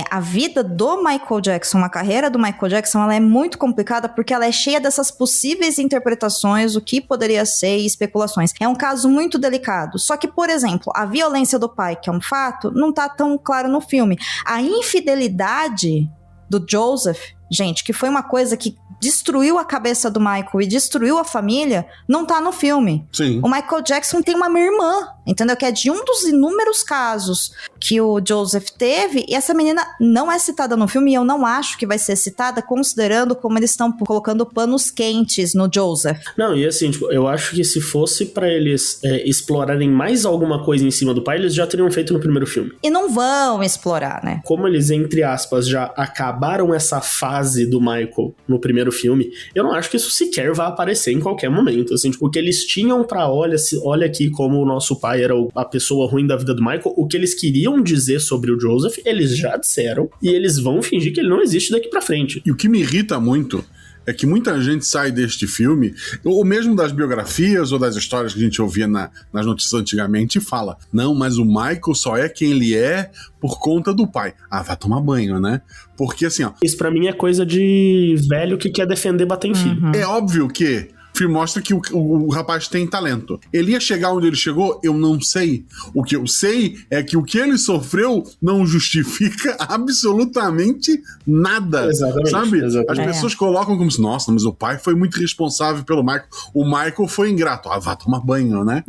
[SPEAKER 4] a vida do Michael Jackson, a carreira do Michael Jackson, ela é muito complicada porque ela é cheia dessas possíveis interpretações, o que poderia ser e especulações. É um caso muito delicado. Só que, por exemplo, a violência do pai, que é um fato, não tá tão claro no filme. A infidelidade do Joseph, gente, que foi uma coisa que destruiu a cabeça do Michael e destruiu a família, não tá no filme.
[SPEAKER 5] Sim.
[SPEAKER 4] O Michael Jackson tem uma irmã, entendeu? Que é de um dos inúmeros casos que o Joseph teve, e essa menina não é citada no filme, e eu não acho que vai ser citada, considerando como eles estão colocando panos quentes no Joseph.
[SPEAKER 6] Não, e assim, tipo, eu acho que se fosse pra eles explorarem mais alguma coisa em cima do pai, eles já teriam feito no primeiro filme.
[SPEAKER 4] E não vão explorar, né?
[SPEAKER 6] Como eles, entre aspas, já acabaram essa fase do Michael no primeiro filme, eu não acho que isso sequer vai aparecer em qualquer momento, assim, tipo, o que eles tinham pra olha aqui como o nosso pai era a pessoa ruim da vida do Michael, o que eles queriam dizer sobre o Joseph, eles já disseram, e eles vão fingir que ele não existe daqui pra frente.
[SPEAKER 5] E o que me irrita muito é que muita gente sai deste filme, ou mesmo das biografias ou das histórias que a gente ouvia nas notícias antigamente, e fala, não, mas o Michael só é quem ele é por conta do pai. Ah, vai tomar banho, né? Porque assim, ó...
[SPEAKER 6] Isso pra mim é coisa de velho que quer defender bater em filho.
[SPEAKER 5] É óbvio que o filme mostra que o rapaz tem talento. Ele ia chegar onde ele chegou? Eu não sei. O que eu sei é que o que ele sofreu não justifica absolutamente nada.
[SPEAKER 6] Exatamente,
[SPEAKER 5] sabe?
[SPEAKER 6] exatamente.
[SPEAKER 5] As pessoas colocam como se, nossa, mas o pai foi muito responsável pelo Michael. O Michael foi ingrato. Ah, vá tomar banho, né?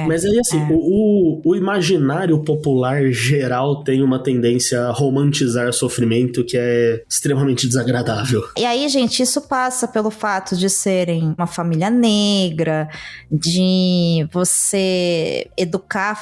[SPEAKER 6] Mas aí, assim, o imaginário popular geral tem uma tendência a romantizar sofrimento que é extremamente desagradável.
[SPEAKER 4] E aí, gente, isso passa pelo fato de serem uma família negra, de você educar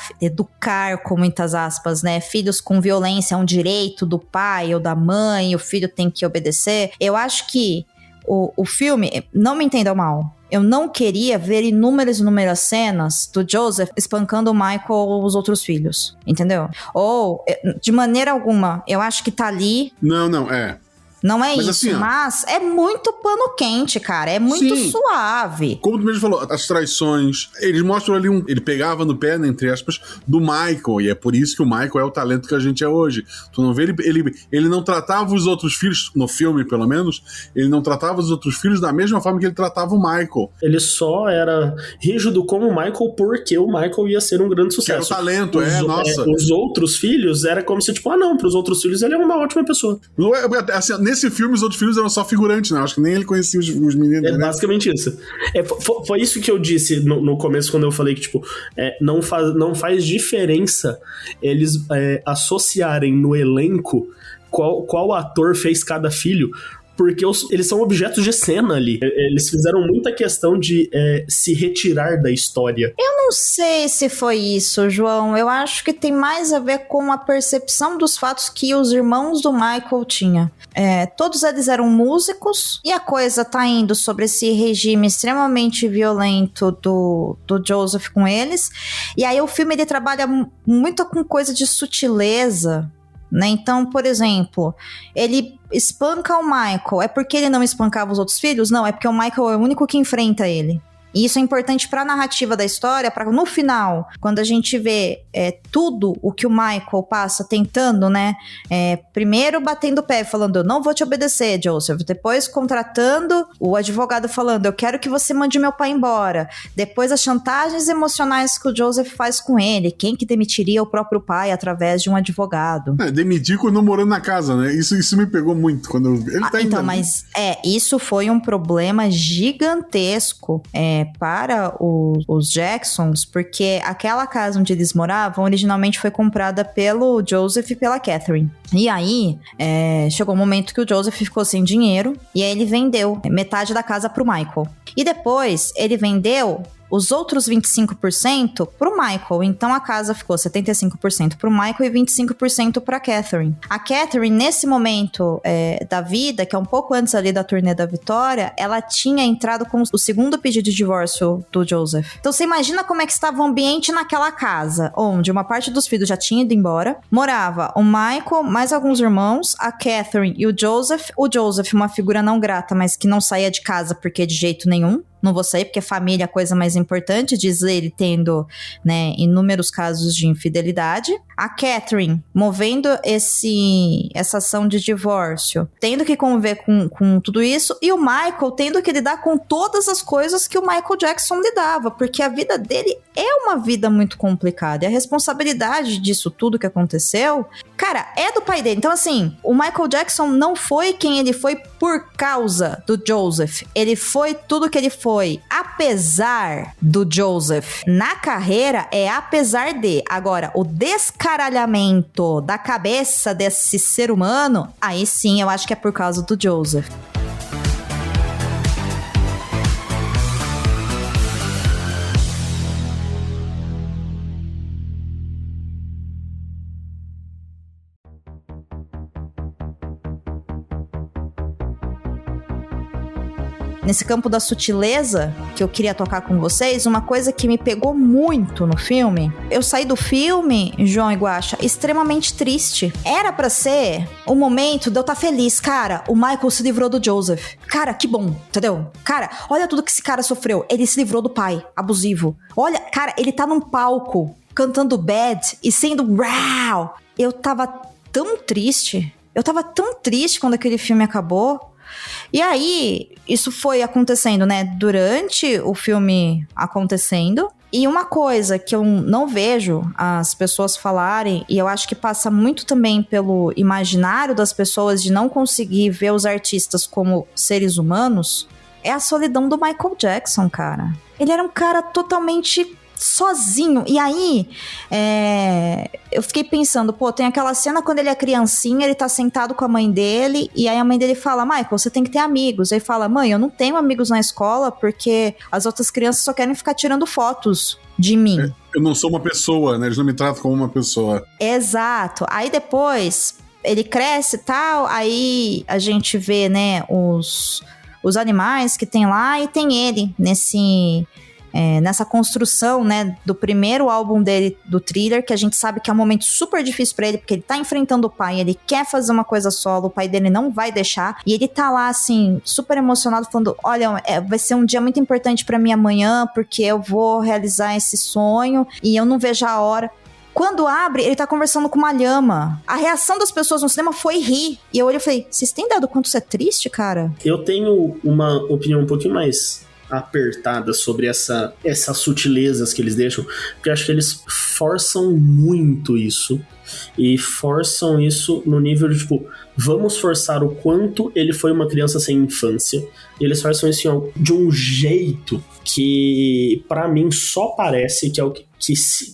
[SPEAKER 4] com muitas aspas, né, filhos com violência é um direito do pai ou da mãe, o filho tem que obedecer. Eu acho que o filme, não me entendam mal, eu não queria ver inúmeras cenas do Joseph espancando o Michael ou os outros filhos, entendeu? Ou, de maneira alguma, eu acho que tá ali... Não é
[SPEAKER 5] mas
[SPEAKER 4] isso,
[SPEAKER 5] assim,
[SPEAKER 4] mas é muito pano quente, cara. É muito suave.
[SPEAKER 5] Como tu mesmo falou, as traições. Eles mostram ali ele pegava no pé, né, entre aspas, do Michael. E é por isso que o Michael é o talento que a gente é hoje. Tu não vê, ele não tratava os outros filhos, no filme pelo menos, ele não tratava os outros filhos da mesma forma que ele tratava o Michael.
[SPEAKER 6] Ele só era rígido como o Michael porque o Michael ia ser um grande sucesso.
[SPEAKER 5] Que era o talento, nossa.
[SPEAKER 6] Os outros filhos era como se, tipo, não, pros outros filhos ele é uma ótima pessoa.
[SPEAKER 5] Assim, nesse filme, os outros filhos eram só figurantes, né? Acho que nem ele conhecia os meninos.
[SPEAKER 6] É basicamente isso. Foi isso que eu disse no começo, quando eu falei que, tipo, não faz diferença eles associarem no elenco qual ator fez cada filho, porque eles são objetos de cena ali. Eles fizeram muita questão de se retirar da história.
[SPEAKER 4] Eu não sei se foi isso, João. Eu acho que tem mais a ver com a percepção dos fatos que os irmãos do Michael tinham. Todos eles eram músicos e a coisa tá indo sobre esse regime extremamente violento do Joseph com eles. E aí o filme ele trabalha muito com coisa de sutileza, né? Então, por exemplo, ele espanca o Michael. É porque ele não espancava os outros filhos? Não, é porque o Michael é o único que enfrenta ele. E isso é importante pra narrativa da história, para no final, quando a gente vê tudo o que o Michael passa tentando, né? Primeiro batendo o pé, falando, eu não vou te obedecer, Joseph. Depois contratando o advogado falando, eu quero que você mande meu pai embora. Depois as chantagens emocionais que o Joseph faz com ele. Quem que demitiria o próprio pai através de um advogado?
[SPEAKER 5] Demitir quando não morando na casa, né? Isso me pegou muito. Quando ele tá
[SPEAKER 4] então,
[SPEAKER 5] ainda...
[SPEAKER 4] mas isso foi um problema gigantesco para os Jacksons, porque aquela casa onde eles moravam originalmente foi comprada pelo Joseph e pela Catherine. E aí, chegou um momento que o Joseph ficou sem dinheiro, e aí ele vendeu metade da casa pro Michael. E depois, ele vendeu os outros 25% pro Michael. Então a casa ficou 75% pro Michael e 25% pra Catherine. A Catherine, nesse momento da vida, que é um pouco antes ali da turnê da Vitória, ela tinha entrado com o segundo pedido de divórcio do Joseph. Então você imagina como é que estava o ambiente naquela casa, onde uma parte dos filhos já tinha ido embora, morava o Michael, mais alguns irmãos, a Catherine e o Joseph. O Joseph, uma figura não grata, mas que não saía de casa porque de jeito nenhum. Não vou sair porque família é a coisa mais importante, diz ele, tendo, né, inúmeros casos de infidelidade. A Catherine movendo essa ação de divórcio, tendo que conviver com tudo isso, e o Michael tendo que lidar com todas as coisas que o Michael Jackson lidava, porque a vida dele é uma vida muito complicada, e a responsabilidade disso tudo que aconteceu, cara, é do pai dele. Então assim, o Michael Jackson não foi quem ele foi por causa do Joseph, ele foi tudo que ele foi apesar do Joseph. Na carreira é apesar de. Agora, o descaralhamento da cabeça desse ser humano, aí sim eu acho que é por causa do Joseph. Nesse campo da sutileza que eu queria tocar com vocês, uma coisa que me pegou muito no filme, eu saí do filme, João e Guaxa, extremamente triste. Era pra ser o momento de eu estar feliz, cara, o Michael se livrou do Joseph. Cara, que bom, entendeu? Cara, olha tudo que esse cara sofreu. Ele se livrou do pai, abusivo. Olha, cara, ele tá num palco cantando Bad e sendo Wow. Eu tava tão triste quando aquele filme acabou. E aí, isso foi acontecendo, né, durante o filme acontecendo. E uma coisa que eu não vejo as pessoas falarem, e eu acho que passa muito também pelo imaginário das pessoas de não conseguir ver os artistas como seres humanos, é a solidão do Michael Jackson, cara. Ele era um cara totalmente sozinho. E aí, eu fiquei pensando, tem aquela cena quando ele é criancinha, ele tá sentado com a mãe dele, e aí a mãe dele fala, Michael, você tem que ter amigos. Aí fala, mãe, eu não tenho amigos na escola porque as outras crianças só querem ficar tirando fotos de mim.
[SPEAKER 5] Eu não sou uma pessoa, né? Eles não me tratam como uma pessoa.
[SPEAKER 4] Exato. Aí depois, ele cresce e tal, aí a gente vê, né, os animais que tem lá, e tem ele nessa construção, né, do primeiro álbum dele, do Thriller, que a gente sabe que é um momento super difícil pra ele, porque ele tá enfrentando o pai, ele quer fazer uma coisa solo, o pai dele não vai deixar, e ele tá lá, assim, super emocionado, falando, olha, vai ser um dia muito importante pra mim amanhã, porque eu vou realizar esse sonho, e eu não vejo a hora. Quando abre, ele tá conversando com uma lhama. A reação das pessoas no cinema foi rir. E eu olhei e falei, vocês têm ideia do quanto isso é triste, cara?
[SPEAKER 6] Eu tenho uma opinião um pouquinho mais apertada sobre essas sutilezas que eles deixam, porque eu acho que eles forçam muito isso, e forçam isso no nível de, tipo, vamos forçar o quanto ele foi uma criança sem infância, e eles forçam isso de um jeito que, pra mim, só parece que é o que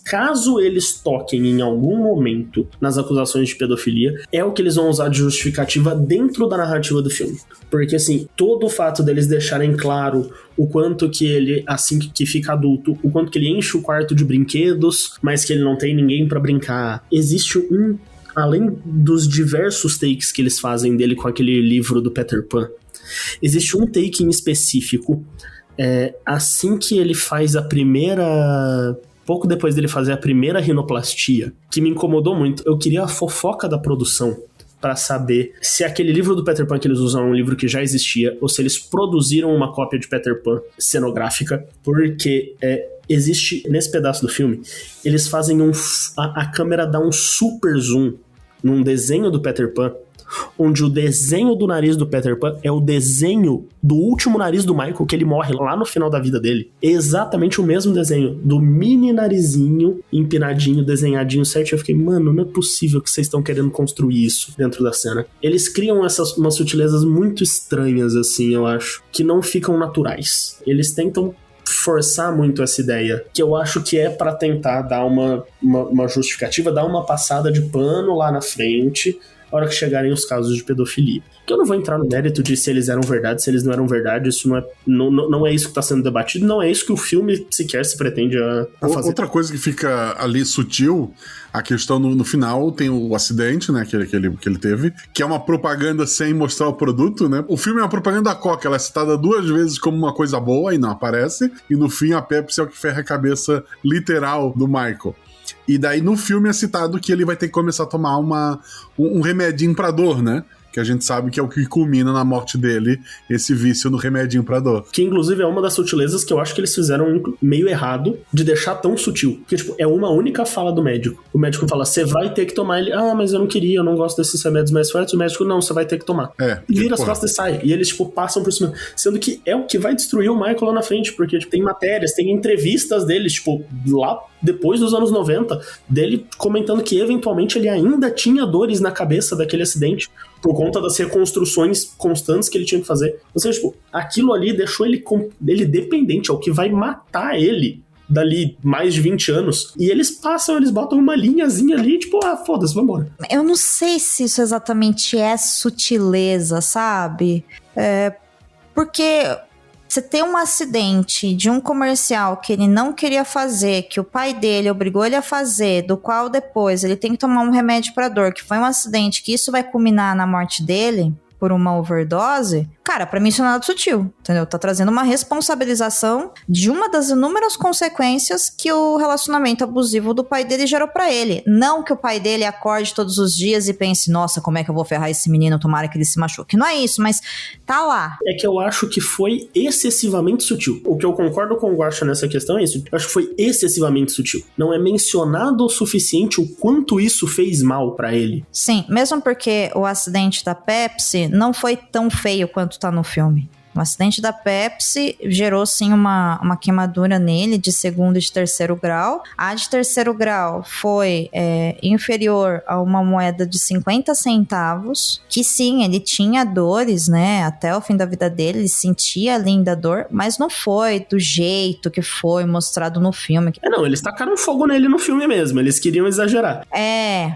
[SPEAKER 6] caso eles toquem em algum momento nas acusações de pedofilia, é o que eles vão usar de justificativa dentro da narrativa do filme. Porque, assim, todo o fato deles deixarem claro o quanto que ele, assim que fica adulto, o quanto que ele enche o quarto de brinquedos, mas que ele não tem ninguém pra brincar. Existe além dos diversos takes que eles fazem dele com aquele livro do Peter Pan, existe um take em específico, assim que ele faz pouco depois dele fazer a primeira rinoplastia, que me incomodou muito. Eu queria a fofoca da produção pra saber se aquele livro do Peter Pan que eles usam é um livro que já existia ou se eles produziram uma cópia de Peter Pan cenográfica, porque existe, nesse pedaço do filme, eles fazem a câmera dá um super zoom num desenho do Peter Pan, onde o desenho do nariz do Peter Pan é o desenho do último nariz do Michael, que ele morre lá no final da vida dele. É exatamente o mesmo desenho, do mini narizinho, empinadinho, desenhadinho certo. Eu fiquei, mano, não é possível que vocês estão querendo construir isso dentro da cena. Eles criam umas sutilezas muito estranhas, assim, eu acho, que não ficam naturais. Eles tentam forçar muito essa ideia, que eu acho que é pra tentar dar uma justificativa, dar uma passada de pano lá na frente, na hora que chegarem os casos de pedofilia. Que eu não vou entrar no mérito de se eles eram verdade, se eles não eram verdade, isso não é isso que está sendo debatido, não é isso que o filme sequer se pretende a fazer.
[SPEAKER 5] Outra coisa que fica ali sutil, a questão no final tem o acidente, né, que ele teve, que é uma propaganda sem mostrar o produto, né? O filme é uma propaganda da Coca, ela é citada 2 vezes como uma coisa boa e não aparece, e no fim a Pepsi é o que ferra a cabeça literal do Michael. E daí no filme é citado que ele vai ter que começar a tomar um remedinho pra dor, né? Que a gente sabe que é o que culmina na morte dele, esse vício no remedinho pra dor.
[SPEAKER 6] Que inclusive é uma das sutilezas que eu acho que eles fizeram meio errado de deixar tão sutil. Porque, tipo, é uma única fala do médico. O médico fala, você vai ter que tomar. Ele, mas eu não queria, eu não gosto desses remédios mais fortes. O médico, não, você vai ter que tomar. E vira as costas e sai. E eles, tipo, passam por cima. Sendo que é o que vai destruir o Michael lá na frente, porque, tipo, tem matérias, tem entrevistas deles, tipo, lá depois dos anos 90, dele comentando que eventualmente ele ainda tinha dores na cabeça daquele acidente por conta das reconstruções constantes que ele tinha que fazer. Ou seja, tipo, aquilo ali deixou ele dependente, é o que vai matar ele dali mais de 20 anos. E eles botam uma linhazinha ali, tipo, foda-se, vambora.
[SPEAKER 4] Eu não sei se isso exatamente é sutileza, sabe? Porque você tem um acidente de um comercial que ele não queria fazer, que o pai dele obrigou ele a fazer, do qual depois ele tem que tomar um remédio pra dor, que foi um acidente, que isso vai culminar na morte dele por uma overdose. Cara, pra mim isso não é nada sutil, entendeu? Tá trazendo uma responsabilização de uma das inúmeras consequências que o relacionamento abusivo do pai dele gerou pra ele. Não que o pai dele acorde todos os dias e pense, nossa, como é que eu vou ferrar esse menino, tomara que ele se machuque. Não é isso, mas tá lá.
[SPEAKER 6] É que eu acho que foi excessivamente sutil. O que eu concordo com o Guaxa nessa questão é isso. Eu acho que foi excessivamente sutil. Não é mencionado o suficiente o quanto isso fez mal pra ele.
[SPEAKER 4] Sim, mesmo porque o acidente da Pepsi não foi tão feio quanto tá no filme. O acidente da Pepsi gerou sim uma queimadura nele de 2º e de 3º grau. A de 3º grau foi inferior a uma moeda de 50 centavos, que sim, ele tinha dores, né, até o fim da vida dele, ele sentia a linda dor, mas não foi do jeito que foi mostrado no filme.
[SPEAKER 6] Não, eles tacaram fogo nele no filme mesmo, eles queriam exagerar.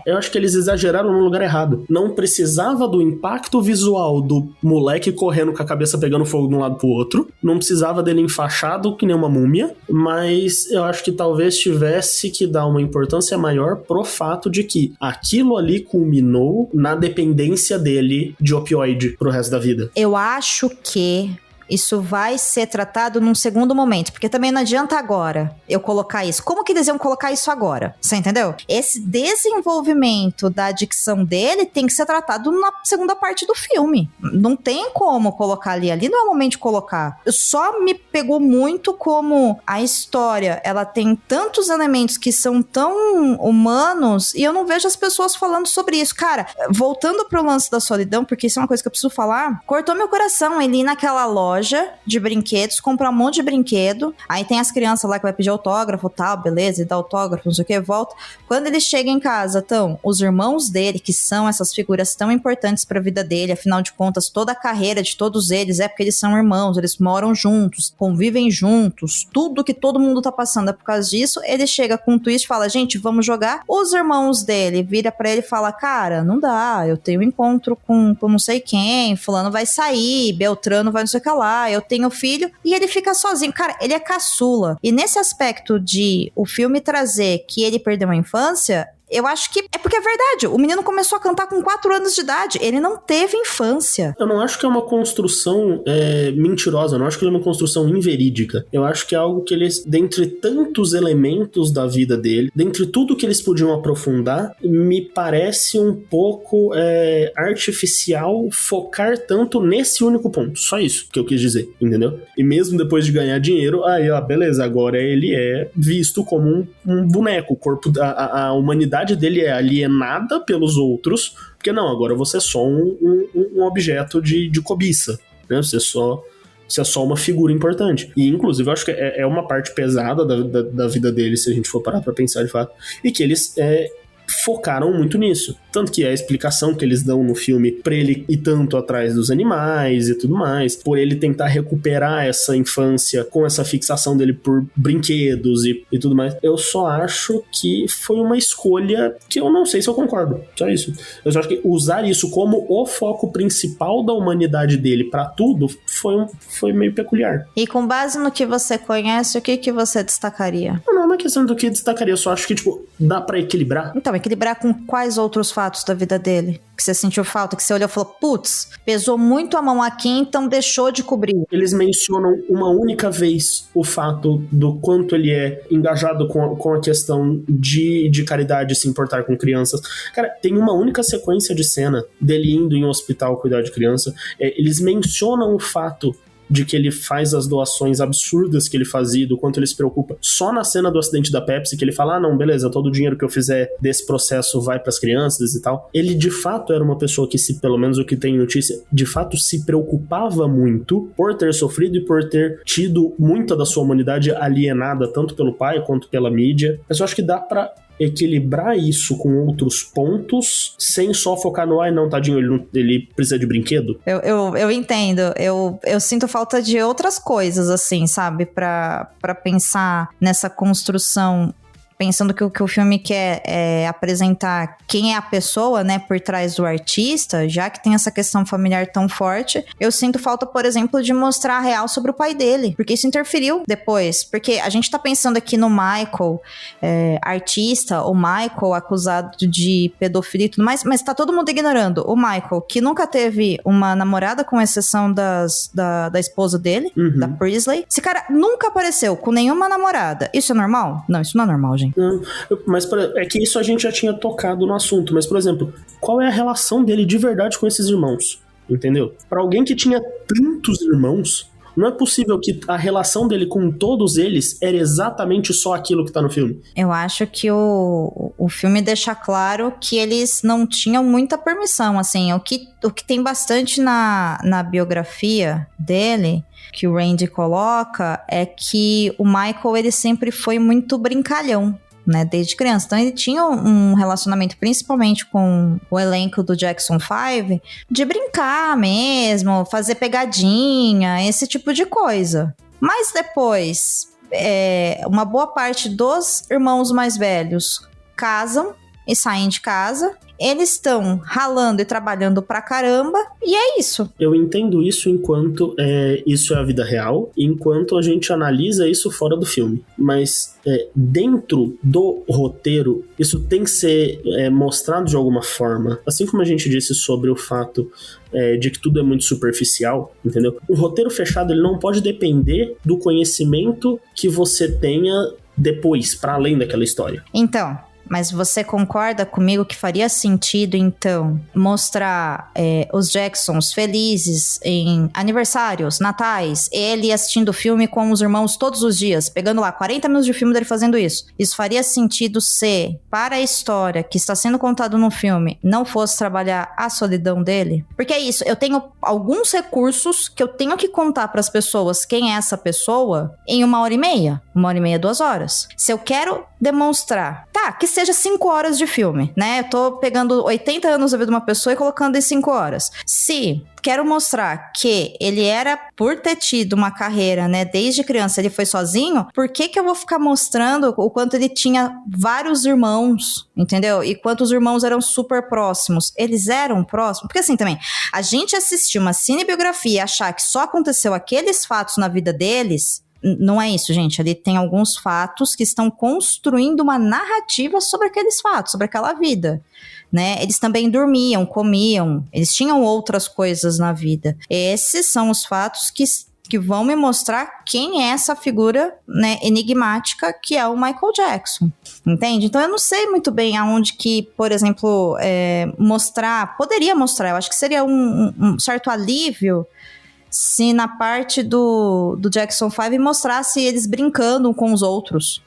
[SPEAKER 6] Eu acho que eles exageraram no lugar errado. Não precisava do impacto visual do moleque correndo com a cabeça pegando fogo de um lado pro outro, não precisava dele enfaixado que nem uma múmia, mas eu acho que talvez tivesse que dar uma importância maior pro fato de que aquilo ali culminou na dependência dele de opioide pro resto da vida.
[SPEAKER 4] Eu acho que isso vai ser tratado num segundo momento, porque também não adianta agora eu colocar isso. Como que eles iam colocar isso agora? Você entendeu? Esse desenvolvimento da adicção dele tem que ser tratado na segunda parte do filme. Não tem como colocar ali não é o momento de colocar. Só me pegou muito como a história, ela tem tantos elementos que são tão humanos e eu não vejo as pessoas falando sobre isso. Cara, voltando pro lance da solidão, porque isso é uma coisa que eu preciso falar, cortou meu coração ele ir naquela loja de brinquedos, comprar um monte de brinquedo, aí tem as crianças lá que vai pedir autógrafo, tal, beleza, e dá autógrafo, não sei o que, volta. Quando ele chega em casa, os irmãos dele, que são essas figuras tão importantes pra vida dele, afinal de contas, toda a carreira de todos eles é porque eles são irmãos, eles moram juntos, convivem juntos, tudo que todo mundo tá passando é por causa disso. Ele chega com um twist e fala, gente, vamos jogar. Os irmãos dele vira pra ele e fala, cara, não dá, eu tenho um encontro com não sei quem, fulano vai sair, Beltrano vai não sei o que lá, eu tenho filho, e ele fica sozinho. Cara, ele é caçula. E nesse aspecto de o filme trazer que ele perdeu a infância, eu acho que é porque é verdade. O menino começou a cantar com 4 anos de idade. Ele não teve infância.
[SPEAKER 6] Eu não acho que é uma construção mentirosa, eu não acho que é uma construção inverídica. Eu acho que é algo que eles, dentre tantos elementos da vida dele, dentre tudo que eles podiam aprofundar, me parece um pouco artificial focar tanto nesse único ponto. Só isso que eu quis dizer, entendeu? E mesmo depois de ganhar dinheiro, aí, ó, beleza, agora ele é visto como um boneco. O corpo, a humanidade dele é alienada pelos outros, porque não, agora você é só um objeto de cobiça, né? Você é só uma figura importante. E, inclusive, eu acho que é uma parte pesada da vida dele, se a gente for parar pra pensar de fato, e que eles focaram muito nisso. Tanto que é a explicação que eles dão no filme pra ele ir tanto atrás dos animais e tudo mais, por ele tentar recuperar essa infância com essa fixação dele por brinquedos e tudo mais. Eu só acho que foi uma escolha que eu não sei se eu concordo. Só isso. Eu só acho que usar isso como o foco principal da humanidade dele pra tudo foi meio peculiar.
[SPEAKER 4] E com base no que você conhece, o que você destacaria?
[SPEAKER 6] Não é uma questão do que destacaria, eu só acho que, tipo, dá pra equilibrar.
[SPEAKER 4] Então, equilibrar com quais outros fatos da vida dele? Que você sentiu falta, que você olhou e falou, putz, pesou muito a mão aqui, então deixou de cobrir.
[SPEAKER 6] Eles mencionam uma única vez o fato do quanto ele é engajado com a questão de caridade, se importar com crianças. Cara, tem uma única sequência de cena dele indo em um hospital cuidar de criança. Eles mencionam o fato de que ele faz as doações absurdas que ele fazia, do quanto ele se preocupa. Só na cena do acidente da Pepsi, que ele fala, não, beleza, todo o dinheiro que eu fizer desse processo vai pras crianças e tal. Ele, de fato, era uma pessoa que, pelo menos o que tem notícia, de fato se preocupava muito por ter sofrido e por ter tido muita da sua humanidade alienada, tanto pelo pai quanto pela mídia. Mas eu acho que dá pra equilibrar isso com outros pontos, sem só focar no, não, tadinho, ele precisa de brinquedo.
[SPEAKER 4] Eu entendo, eu sinto falta de outras coisas, assim, sabe, pra pensar nessa construção, pensando que o filme quer apresentar quem é a pessoa, né, por trás do artista, já que tem essa questão familiar tão forte. Eu sinto falta, por exemplo, de mostrar a real sobre o pai dele, porque isso interferiu depois, porque a gente tá pensando aqui no Michael, artista, o Michael acusado de pedofilia e tudo mais, mas tá todo mundo ignorando o Michael, que nunca teve uma namorada, com exceção da esposa dele, da Priestley. Esse cara nunca apareceu com nenhuma namorada. Isso é normal? Não, isso não é normal, gente.
[SPEAKER 6] Não, mas é que isso a gente já tinha tocado no assunto, mas, por exemplo, qual é a relação dele de verdade com esses irmãos? Entendeu? Pra alguém que tinha tantos irmãos, não é possível que a relação dele com todos eles era exatamente só aquilo que tá no filme.
[SPEAKER 4] Eu acho que o filme deixa claro que eles não tinham muita permissão, assim. O que tem bastante na biografia dele, que o Randy coloca, é que o Michael, ele sempre foi muito brincalhão, né, desde criança. Então ele tinha um relacionamento, principalmente com o elenco do Jackson 5, de brincar mesmo, fazer pegadinha, esse tipo de coisa. Mas depois, uma boa parte dos irmãos mais velhos casam e saem de casa. Eles estão ralando e trabalhando pra caramba, e é isso.
[SPEAKER 6] Eu entendo isso enquanto isso é a vida real, enquanto a gente analisa isso fora do filme. Mas dentro do roteiro, isso tem que ser mostrado de alguma forma. Assim como a gente disse sobre o fato de que tudo é muito superficial, entendeu? O roteiro fechado, ele não pode depender do conhecimento que você tenha depois, pra além daquela história.
[SPEAKER 4] Então, mas você concorda comigo que faria sentido, então, mostrar os Jacksons felizes em aniversários, natais, ele assistindo o filme com os irmãos todos os dias, pegando lá 40 minutos de filme dele fazendo isso? Isso faria sentido se, para a história que está sendo contada no filme, não fosse trabalhar a solidão dele? Porque é isso, eu tenho alguns recursos que eu tenho que contar para as pessoas quem é essa pessoa em 1h30, 2 horas. Se eu quero demonstrar, que seja 5 horas de filme, né? Eu tô pegando 80 anos da vida de uma pessoa e colocando em 5 horas. Se quero mostrar que ele era, por ter tido uma carreira, né, desde criança, ele foi sozinho, por que eu vou ficar mostrando o quanto ele tinha vários irmãos, entendeu? E quantos irmãos eram super próximos? Eles eram próximos? Porque assim também, a gente assistir uma cinebiografia e achar que só aconteceu aqueles fatos na vida deles, Não é isso, gente. Ali tem alguns fatos que estão construindo uma narrativa sobre aqueles fatos, sobre aquela vida, né? Eles também dormiam, comiam, eles tinham outras coisas na vida. Esses são os fatos que vão me mostrar quem é essa figura, né, enigmática que é o Michael Jackson, entende? Então eu não sei muito bem aonde que, por exemplo, poderia mostrar, eu acho que seria um certo alívio se na parte do Jackson 5 mostrasse eles brincando com os outros.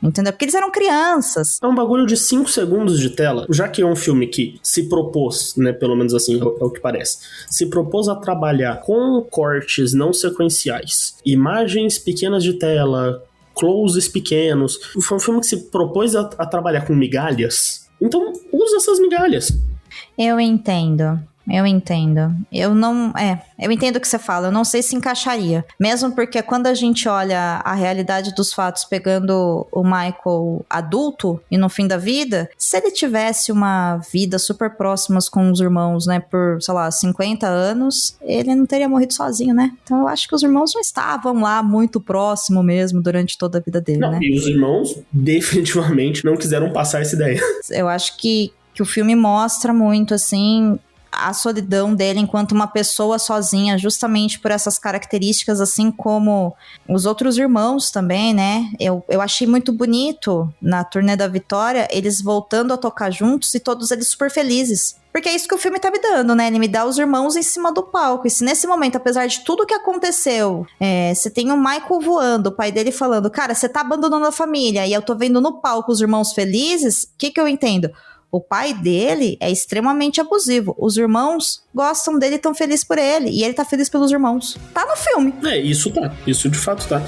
[SPEAKER 4] Entendeu? Porque eles eram crianças.
[SPEAKER 6] É um bagulho de 5 segundos de tela, já que é um filme que se propôs, né, pelo menos assim é o que parece, se propôs a trabalhar com cortes não sequenciais, imagens pequenas de tela, closes pequenos. Foi um filme que se propôs a trabalhar com migalhas. Então, usa essas migalhas.
[SPEAKER 4] Eu entendo. Eu entendo o que você fala, eu não sei se encaixaria. Mesmo porque quando a gente olha a realidade dos fatos pegando o Michael adulto e no fim da vida, se ele tivesse uma vida super próxima com os irmãos, né, por, sei lá, 50 anos, ele não teria morrido sozinho, né? Então eu acho que os irmãos não estavam lá muito próximo mesmo durante toda a vida dele,
[SPEAKER 6] não,
[SPEAKER 4] né?
[SPEAKER 6] E os irmãos definitivamente não quiseram passar essa ideia.
[SPEAKER 4] Eu acho que o filme mostra muito, assim, a solidão dele enquanto uma pessoa sozinha, justamente por essas características, assim como os outros irmãos também, né? Eu achei muito bonito na turnê da Vitória, eles voltando a tocar juntos e todos eles super felizes. Porque é isso que o filme tá me dando, né? Ele me dá os irmãos em cima do palco. E se nesse momento, apesar de tudo que aconteceu, você tem o Michael voando, o pai dele falando, cara, você tá abandonando a família, e eu tô vendo no palco os irmãos felizes, o que eu entendo? O pai dele é extremamente abusivo. Os irmãos gostam dele e estão felizes por ele. E ele tá feliz pelos irmãos. Tá no filme.
[SPEAKER 6] Isso tá. Isso de fato tá.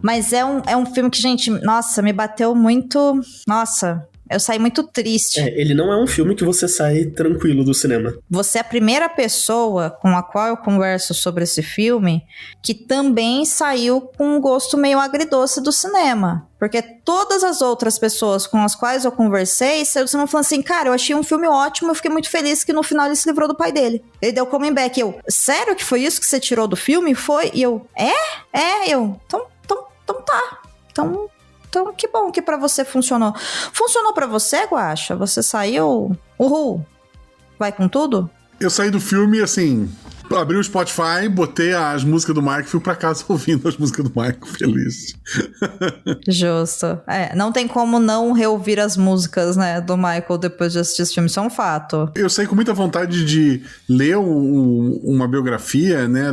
[SPEAKER 4] Mas é um filme que, gente, nossa, me bateu muito... Nossa, eu saí muito triste.
[SPEAKER 6] Ele não é um filme que você sai tranquilo do cinema.
[SPEAKER 4] Você é a primeira pessoa com a qual eu converso sobre esse filme que também saiu com um gosto meio agridoce do cinema. Porque todas as outras pessoas com as quais eu conversei, você não falando assim, cara, eu achei um filme ótimo, eu fiquei muito feliz que no final ele se livrou do pai dele. Ele deu coming back. Eu, sério que foi isso que você tirou do filme? Foi? E eu, então tá. Então que bom que pra você funcionou. Funcionou pra você, Guaxa? Você saiu... Uhul. Vai com tudo?
[SPEAKER 5] Eu saí do filme, assim... Abri o Spotify, botei as músicas do Michael e fui pra casa ouvindo as músicas do Michael, feliz.
[SPEAKER 4] Justo. Não tem como não reouvir as músicas, né, do Michael depois de assistir esse filme, isso é um fato.
[SPEAKER 5] Eu saí com muita vontade de ler uma biografia, né,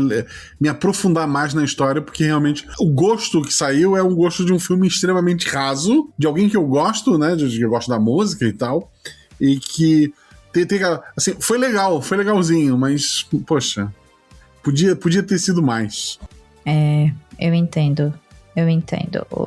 [SPEAKER 5] me aprofundar mais na história, porque realmente o gosto que saiu é um gosto de um filme extremamente raso, de alguém que eu gosto, né, que eu gosto da música e tal, e que... assim, foi legalzinho, mas, poxa, podia ter sido mais.
[SPEAKER 4] Eu entendo.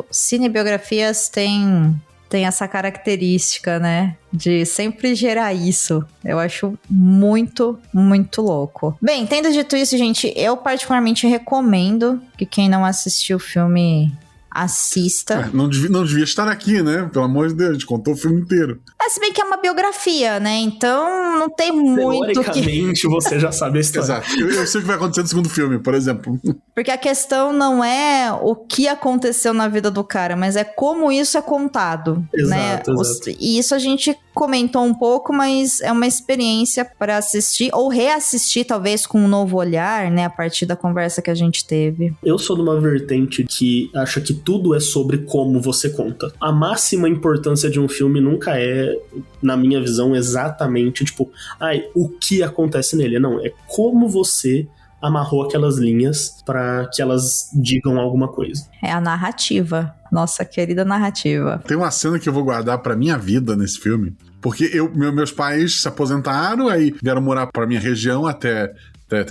[SPEAKER 4] Cinebiografias têm essa característica, né, de sempre gerar isso. Eu acho muito, muito louco. Bem, tendo dito isso, gente, eu particularmente recomendo que quem não assistiu o filme... assista.
[SPEAKER 5] Não devia estar aqui, né? Pelo amor de Deus, a gente contou o filme inteiro.
[SPEAKER 4] Se bem que é uma biografia, né? Então não tem muito
[SPEAKER 6] teoricamente, você já sabe a história.
[SPEAKER 5] Exato. Eu sei o que vai acontecer no segundo filme, por exemplo.
[SPEAKER 4] Porque a questão não é o que aconteceu na vida do cara, mas é como isso é contado.
[SPEAKER 6] Exato,
[SPEAKER 4] né?
[SPEAKER 6] exato.
[SPEAKER 4] E isso a gente comentou um pouco, mas é uma experiência para assistir ou reassistir, talvez com um novo olhar, né? A partir da conversa que a gente teve.
[SPEAKER 6] Eu sou de uma vertente que acha que tudo é sobre como você conta. A máxima importância de um filme nunca é, na minha visão, exatamente, tipo, o que acontece nele. Não, é como você amarrou aquelas linhas pra que elas digam alguma coisa.
[SPEAKER 4] É a narrativa. Nossa querida narrativa.
[SPEAKER 5] Tem uma cena que eu vou guardar pra minha vida nesse filme, porque meus pais se aposentaram, aí vieram morar pra minha região até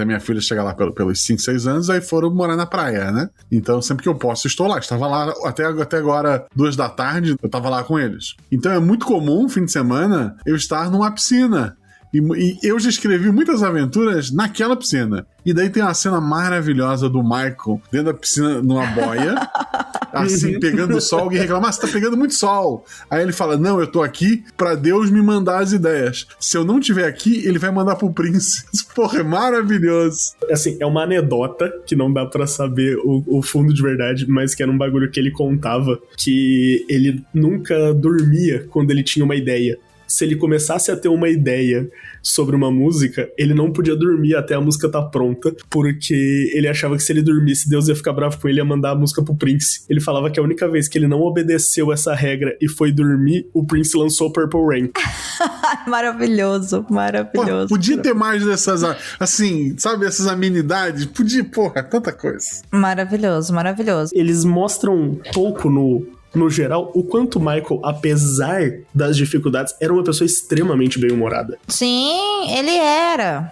[SPEAKER 5] minha filha chegar lá pelos 5, 6 anos, aí foram morar na praia, né? Então, sempre que eu posso, estou lá. Estava lá até agora, 2 da tarde, eu estava lá com eles. Então, é muito comum, fim de semana, eu estar numa piscina. E eu já escrevi muitas aventuras naquela piscina. E daí tem uma cena maravilhosa do Michael dentro da piscina numa boia, assim, pegando sol. Alguém reclama, você tá pegando muito sol. Aí ele fala, não, eu tô aqui pra Deus me mandar as ideias. Se eu não tiver aqui, ele vai mandar pro Prince. Porra, é maravilhoso.
[SPEAKER 6] Assim, é uma anedota que não dá pra saber o fundo de verdade, mas que era um bagulho que ele contava, que ele nunca dormia quando ele tinha uma ideia. Se ele começasse a ter uma ideia sobre uma música, ele não podia dormir até a música tá pronta, porque ele achava que se ele dormisse, Deus ia ficar bravo com ele e ia mandar a música pro Prince. Ele falava que a única vez que ele não obedeceu essa regra e foi dormir, o Prince lançou Purple Rain.
[SPEAKER 4] Maravilhoso, maravilhoso.
[SPEAKER 5] Pô, podia ter mais dessas, assim, sabe, essas amenidades? Podia, porra, tanta coisa.
[SPEAKER 4] Maravilhoso, maravilhoso.
[SPEAKER 6] Eles mostram pouco no geral, o quanto o Michael, apesar das dificuldades, era uma pessoa extremamente bem-humorada.
[SPEAKER 4] Sim, ele era.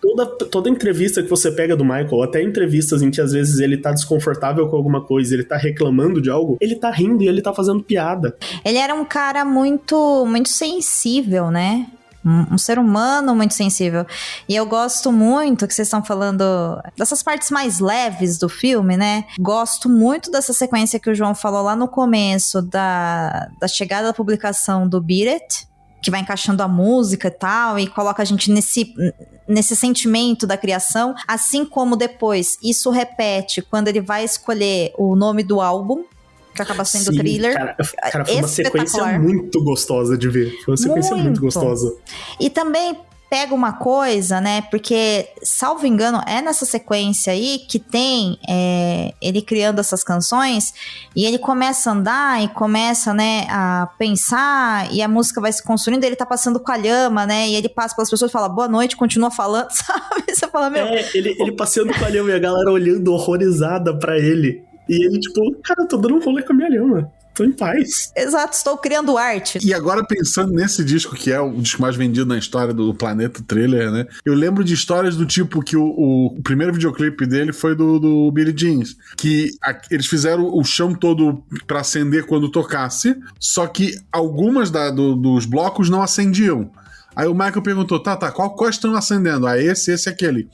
[SPEAKER 6] Toda entrevista que você pega do Michael, até entrevistas em que às vezes ele tá desconfortável com alguma coisa, ele tá reclamando de algo, ele tá rindo e ele tá fazendo piada.
[SPEAKER 4] Ele era um cara muito, muito sensível, né? Um ser humano muito sensível. E eu gosto muito que vocês estão falando dessas partes mais leves do filme, né? Gosto muito dessa sequência que o João falou lá no começo da chegada da publicação do Beat It, que vai encaixando a música e tal, e coloca a gente nesse sentimento da criação, assim como depois isso repete quando ele vai escolher o nome do álbum, que acaba sendo o Thriller.
[SPEAKER 6] Cara, foi uma sequência muito gostosa de ver. Foi uma sequência muito gostosa.
[SPEAKER 4] E também pega uma coisa, né? Porque, salvo engano, é nessa sequência aí que tem ele criando essas canções e ele começa a andar e começa, né, a pensar e a música vai se construindo, ele tá passando com a lhama, né? E ele passa pelas pessoas e fala, boa noite, continua falando, sabe? Você fala, meu...
[SPEAKER 6] Ele passeando com a lhama e a galera olhando horrorizada pra ele. E ele, tipo, cara, eu tô dando um rolê com a minha lhama. Tô em paz.
[SPEAKER 4] Exato, estou criando arte.
[SPEAKER 5] E agora pensando nesse disco, que é o disco mais vendido na história do planeta Thriller, né? Eu lembro de histórias do tipo que o primeiro videoclipe dele foi do Billie Jean, que eles fizeram o chão todo pra acender quando tocasse, só que algumas dos blocos não acendiam. Aí o Michael perguntou, quais estão acendendo? Ah, esse, aquele.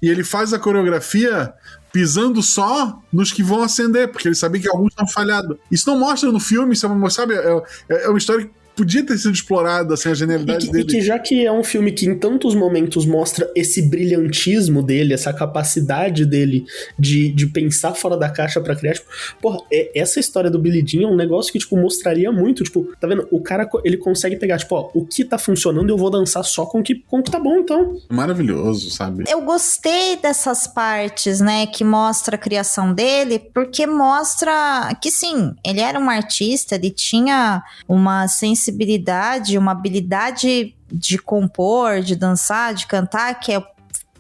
[SPEAKER 5] E ele faz a coreografia pisando só nos que vão acender, porque ele sabia que alguns estão falhados. Isso não mostra no filme, isso é uma história que podia ter sido explorada, assim, a genialidade dele.
[SPEAKER 6] E que já que é um filme que em tantos momentos mostra esse brilhantismo dele, essa capacidade dele de pensar fora da caixa pra criar, tipo, porra, essa história do Billie Jean é um negócio que, tipo, mostraria muito, tipo, tá vendo? O cara, ele consegue pegar, tipo, ó, o que tá funcionando eu vou dançar só com o que tá bom, então.
[SPEAKER 5] Maravilhoso, sabe?
[SPEAKER 4] Eu gostei dessas partes, né, que mostra a criação dele, porque mostra que, sim, ele era um artista, ele tinha uma sensibilidade, uma habilidade de compor, de dançar, de cantar, que é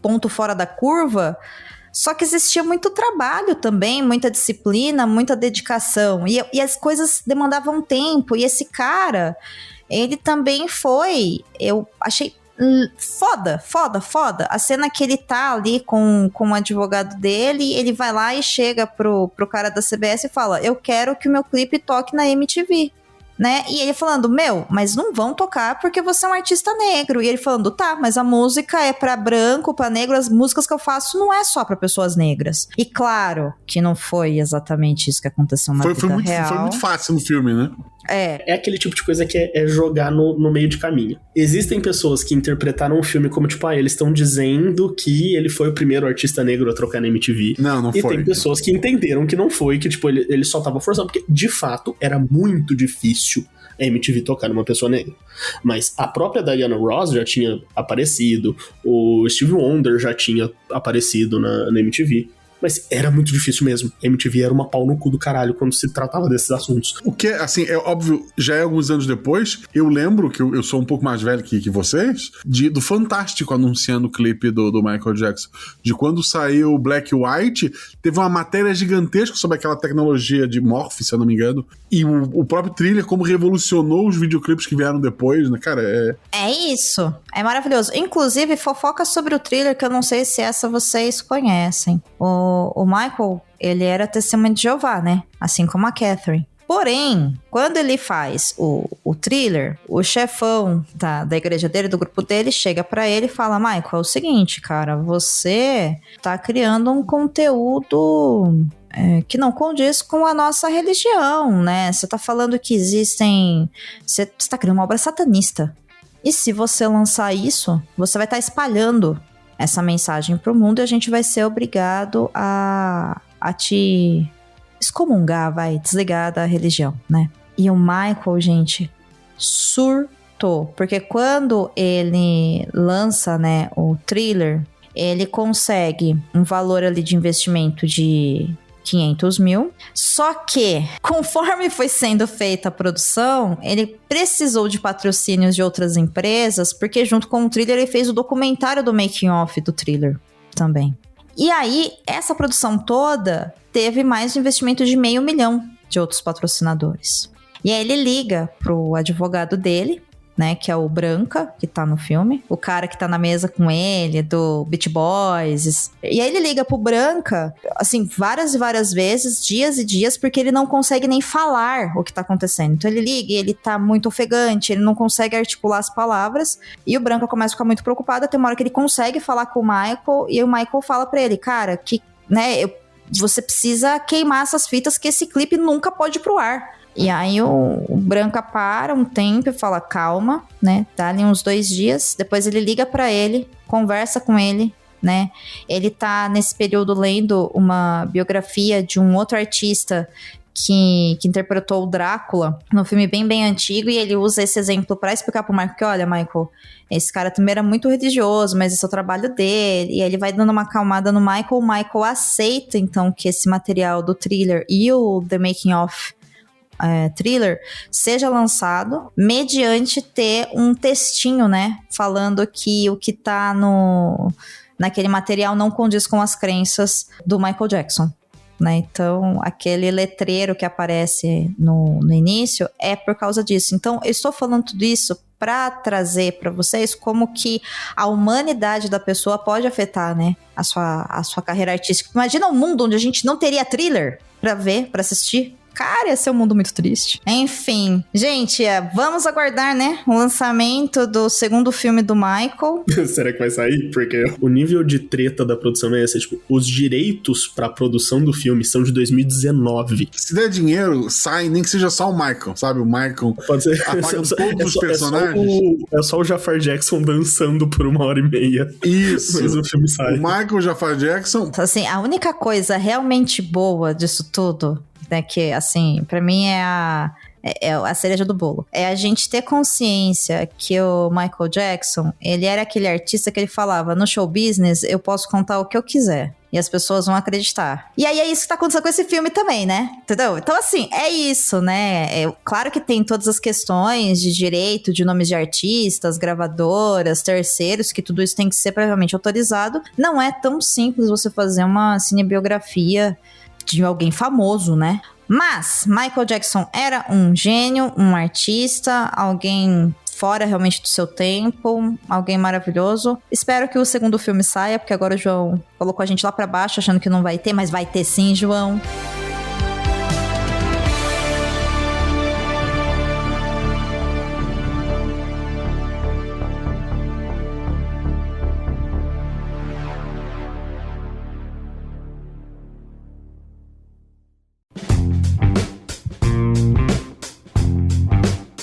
[SPEAKER 4] ponto fora da curva, só que existia muito trabalho também, muita disciplina, muita dedicação, e as coisas demandavam tempo, e esse cara, ele também foi, eu achei foda, a cena que ele tá ali com o advogado dele, ele vai lá e chega pro cara da CBS e fala, eu quero que o meu clipe toque na MTV. Né? E ele falando, mas não vão tocar porque você é um artista negro. E ele falando, tá, mas a música é pra branco, pra negro, as músicas que eu faço não é só pra pessoas negras. E claro que não foi exatamente isso que aconteceu na vida real.
[SPEAKER 5] Foi muito fácil no filme, né?
[SPEAKER 6] É aquele tipo de coisa que é jogar no meio de caminho. Existem pessoas que interpretaram o filme como, tipo, eles estão dizendo que ele foi o primeiro artista negro a trocar na MTV.
[SPEAKER 5] Não foi.
[SPEAKER 6] E tem pessoas que entenderam que não foi, que, tipo, ele só tava forçando, porque, de fato, era muito difícil a MTV tocar numa pessoa negra. Mas a própria Diana Ross já tinha aparecido, o Stevie Wonder já tinha aparecido na MTV. Mas era muito difícil mesmo. A MTV era uma pau no cu do caralho quando se tratava desses assuntos.
[SPEAKER 5] O que, assim, é óbvio, já é alguns anos depois, eu lembro que eu sou um pouco mais velho que vocês, do Fantástico anunciando o clipe do Michael Jackson. De quando saiu Black and White, teve uma matéria gigantesca sobre aquela tecnologia de morph, se eu não me engano. E o próprio Thriller, como revolucionou os videoclipes que vieram depois, né, cara?
[SPEAKER 4] É isso. É maravilhoso. Inclusive, fofoca sobre o Thriller, que eu não sei se essa vocês conhecem. O Michael, ele era testemunha de Jeová, né? Assim como a Catherine. Porém, quando ele faz o Thriller, o chefão da igreja dele, do grupo dele, chega pra ele e fala: Michael, é o seguinte, cara, você tá criando um conteúdo que não condiz com a nossa religião, né? Você tá falando que existem... Você tá criando uma obra satanista. E se você lançar isso, você vai estar espalhando essa mensagem pro mundo e a gente vai ser obrigado a te excomungar, desligar da religião, né? E o Michael, gente, surtou. Porque quando ele lança, né, o Thriller, ele consegue um valor ali de investimento de 500 mil. Só que, conforme foi sendo feita a produção, ele precisou de patrocínios de outras empresas, porque junto com o Thriller ele fez o documentário do making of do Thriller também. E aí, essa produção toda teve mais investimento de $500 mil de outros patrocinadores. E aí ele liga pro advogado dele, né, que é o Branca, que tá no filme, o cara que tá na mesa com ele, do Beach Boys. E aí ele liga pro Branca, assim, várias e várias vezes, dias e dias, porque ele não consegue nem falar o que tá acontecendo. Então ele liga e ele tá muito ofegante, ele não consegue articular as palavras, e o Branca começa a ficar muito preocupado, até uma hora que ele consegue falar com o Michael, e o Michael fala pra ele: cara, que, né, você precisa queimar essas fitas, que esse clipe nunca pode ir pro ar. E aí o Branca para um tempo e fala: calma, né? Dá ali uns 2 dias. Depois ele liga pra ele, conversa com ele, né? Ele tá nesse período lendo uma biografia de um outro artista que interpretou o Drácula num filme bem, bem antigo, e ele usa esse exemplo pra explicar pro Michael que, olha, Michael, esse cara também era muito religioso, mas esse é o trabalho dele. E aí ele vai dando uma acalmada no Michael. O Michael aceita, então, que esse material do Thriller e o The Making of Thriller seja lançado mediante ter um textinho, né, falando que o que tá naquele material não condiz com as crenças do Michael Jackson, né? Então aquele letreiro que aparece no início é por causa disso. Então eu estou falando tudo isso para trazer para vocês como que a humanidade da pessoa pode afetar, né, a sua carreira artística. Imagina um mundo onde a gente não teria Thriller para ver, para assistir. Cara, ia ser um mundo muito triste. Enfim, gente, vamos aguardar, né, o lançamento do segundo filme do Michael.
[SPEAKER 6] Será que vai sair? Porque o nível de treta da produção é esse, tipo, os direitos pra produção do filme são de 2019.
[SPEAKER 5] Se der dinheiro, sai, nem que seja só o Michael, sabe? O Michael
[SPEAKER 6] pode ser
[SPEAKER 5] apagando todos os personagens.
[SPEAKER 6] É só o Jafar Jackson dançando por 1h30.
[SPEAKER 5] Isso.
[SPEAKER 6] Mas o filme sai.
[SPEAKER 5] O Michael, o Jafar Jackson.
[SPEAKER 4] Assim, a única coisa realmente boa disso tudo, né, que, assim, pra mim é a cereja do bolo. É a gente ter consciência que o Michael Jackson, ele era aquele artista que ele falava: no show business eu posso contar o que eu quiser e as pessoas vão acreditar. E aí é isso que tá acontecendo com esse filme também, né? Entendeu? Então, assim, é isso, né? Claro que tem todas as questões de direito, de nomes de artistas, gravadoras, terceiros, que tudo isso tem que ser previamente autorizado. Não é tão simples você fazer uma cinebiografia de alguém famoso, né? Mas Michael Jackson era um gênio, um artista, alguém fora realmente do seu tempo, alguém maravilhoso. Espero que o segundo filme saia, porque agora o João colocou a gente lá pra baixo achando que não vai ter, mas vai ter sim, João.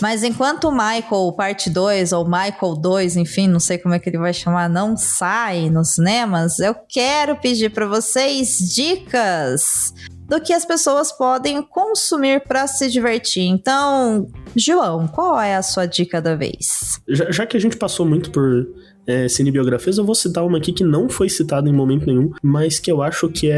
[SPEAKER 4] Mas enquanto o Michael Parte 2, ou Michael 2, enfim, não sei como é que ele vai chamar, não sai nos cinemas, eu quero pedir para vocês dicas do que as pessoas podem consumir para se divertir. Então, João, qual é a sua dica da vez?
[SPEAKER 6] Já que a gente passou muito por cinebiografias, eu vou citar uma aqui que não foi citada em momento nenhum, mas que eu acho que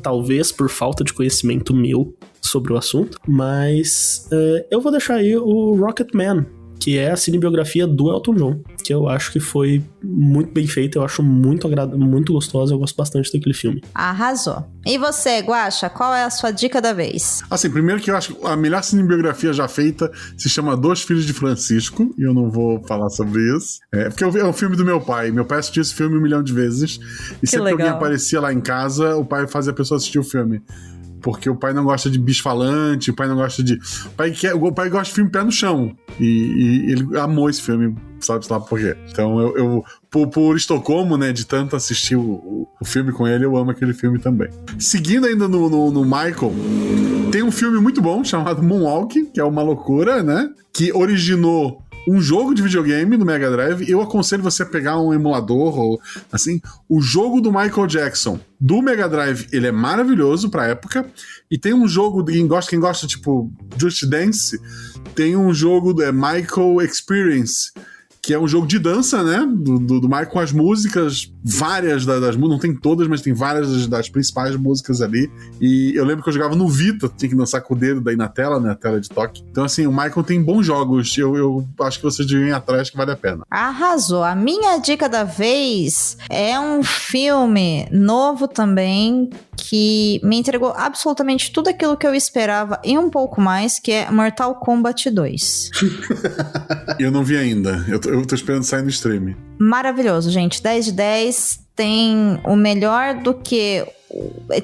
[SPEAKER 6] talvez por falta de conhecimento meu sobre o assunto, mas eu vou deixar aí o Rocketman, que é a cinebiografia do Elton John, que eu acho que foi muito bem feita, eu acho muito gostosa, eu gosto bastante daquele filme.
[SPEAKER 4] Arrasou. E você, Guaxa, qual é a sua dica da vez?
[SPEAKER 5] Assim, primeiro que eu acho que a melhor cinebiografia já feita se chama Dois Filhos de Francisco, e eu não vou falar sobre isso. Porque é um filme do meu pai. Meu pai assistiu esse filme 1 milhão de vezes, e sempre que alguém aparecia lá em casa, o pai fazia a pessoa assistir o filme. porque o pai não gosta de bicho falante, o pai não gosta de... O pai gosta de filme pé no chão. E ele amou esse filme, sabe lá por quê. Então eu por Estocolmo, né, de tanto assistir o filme com ele, eu amo aquele filme também. Seguindo ainda no Michael, tem um filme muito bom chamado Moonwalk, que é uma loucura, né, que originou um jogo de videogame do Mega Drive. Eu aconselho você a pegar um emulador ou assim. O jogo do Michael Jackson do Mega Drive, ele é maravilhoso pra época. E tem um jogo, quem gosta tipo Just Dance, tem um jogo Michael Experience, que é um jogo de dança, né, do Michael, com as músicas, várias das músicas, não tem todas, mas tem várias das principais músicas ali. E eu lembro que eu jogava no Vita, tinha que dançar com o dedo daí na tela, né, a tela de toque. Então, assim, o Michael tem bons jogos, eu acho que vocês devem ir atrás, que vale a pena.
[SPEAKER 4] Arrasou. A minha dica da vez é um filme novo também, que me entregou absolutamente tudo aquilo que eu esperava e um pouco mais, que é Mortal Kombat 2.
[SPEAKER 5] Eu não vi ainda. Eu tô esperando sair no stream.
[SPEAKER 4] Maravilhoso, gente. 10 de 10. Tem o melhor do que...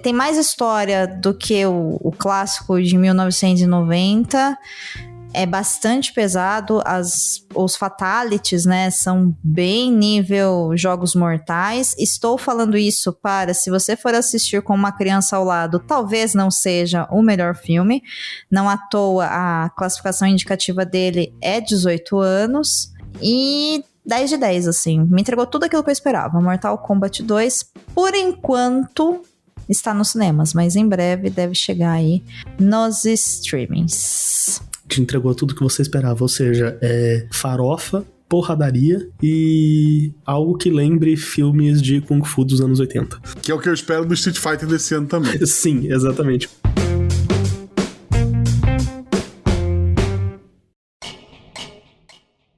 [SPEAKER 4] Tem mais história do que o clássico de 1990. É bastante pesado. Os fatalities, né, são bem nível Jogos Mortais. Estou falando isso para, se você for assistir com uma criança ao lado, talvez não seja o melhor filme. Não à toa, a classificação indicativa dele é 18 anos. E 10 de 10, assim. Me entregou tudo aquilo que eu esperava. Mortal Kombat 2, por enquanto, está nos cinemas, mas em breve deve chegar aí nos streamings.
[SPEAKER 6] Te entregou tudo que você esperava, ou seja, farofa, porradaria e algo que lembre filmes de Kung Fu dos anos 80.
[SPEAKER 5] Que é o que eu espero do Street Fighter desse ano também.
[SPEAKER 6] Sim, exatamente.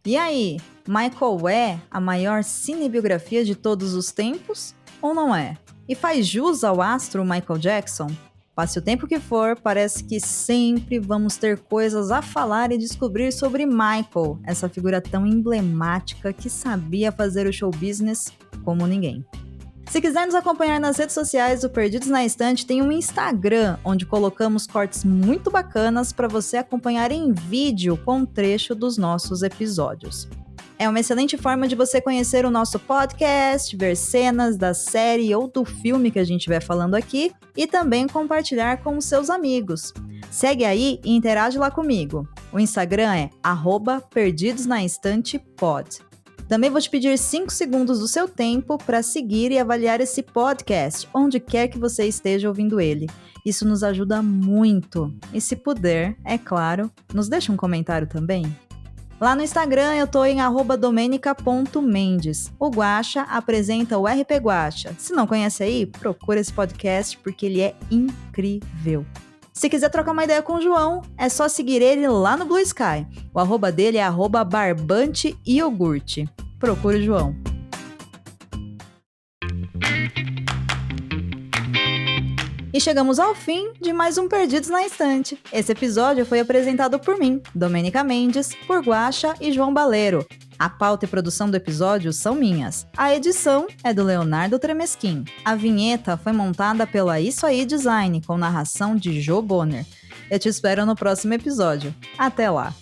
[SPEAKER 4] E aí, Michael é a maior cinebiografia de todos os tempos ou não é? E faz jus ao astro Michael Jackson? Passe o tempo que for, parece que sempre vamos ter coisas a falar e descobrir sobre Michael, essa figura tão emblemática que sabia fazer o show business como ninguém. Se quiser nos acompanhar nas redes sociais, o Perdidos na Estante tem um Instagram, onde colocamos cortes muito bacanas para você acompanhar em vídeo com um trecho dos nossos episódios. É uma excelente forma de você conhecer o nosso podcast, ver cenas da série ou do filme que a gente estiver falando aqui e também compartilhar com os seus amigos. Segue aí e interage lá comigo. O Instagram é @perdidosnaestantepod. Também vou te pedir 5 segundos do seu tempo para seguir e avaliar esse podcast, onde quer que você esteja ouvindo ele. Isso nos ajuda muito. E se puder, é claro, nos deixa um comentário também. Lá no Instagram eu tô em @domenica.mendes. O Guaxa apresenta o RP Guaxa. Se não conhece aí, procura esse podcast porque ele é incrível. Se quiser trocar uma ideia com o João, é só seguir ele lá no Blue Sky. O @ dele é @barbanteiogurte. Procure o João. E chegamos ao fim de mais um Perdidos na Estante. Esse episódio foi apresentado por mim, Domênica Mendes, por Guaxa e João Baleiro. A pauta e produção do episódio são minhas. A edição é do Leonardo Tremesquim. A vinheta foi montada pela Isso Aí Design, com narração de Jô Bonner. Eu te espero no próximo episódio. Até lá!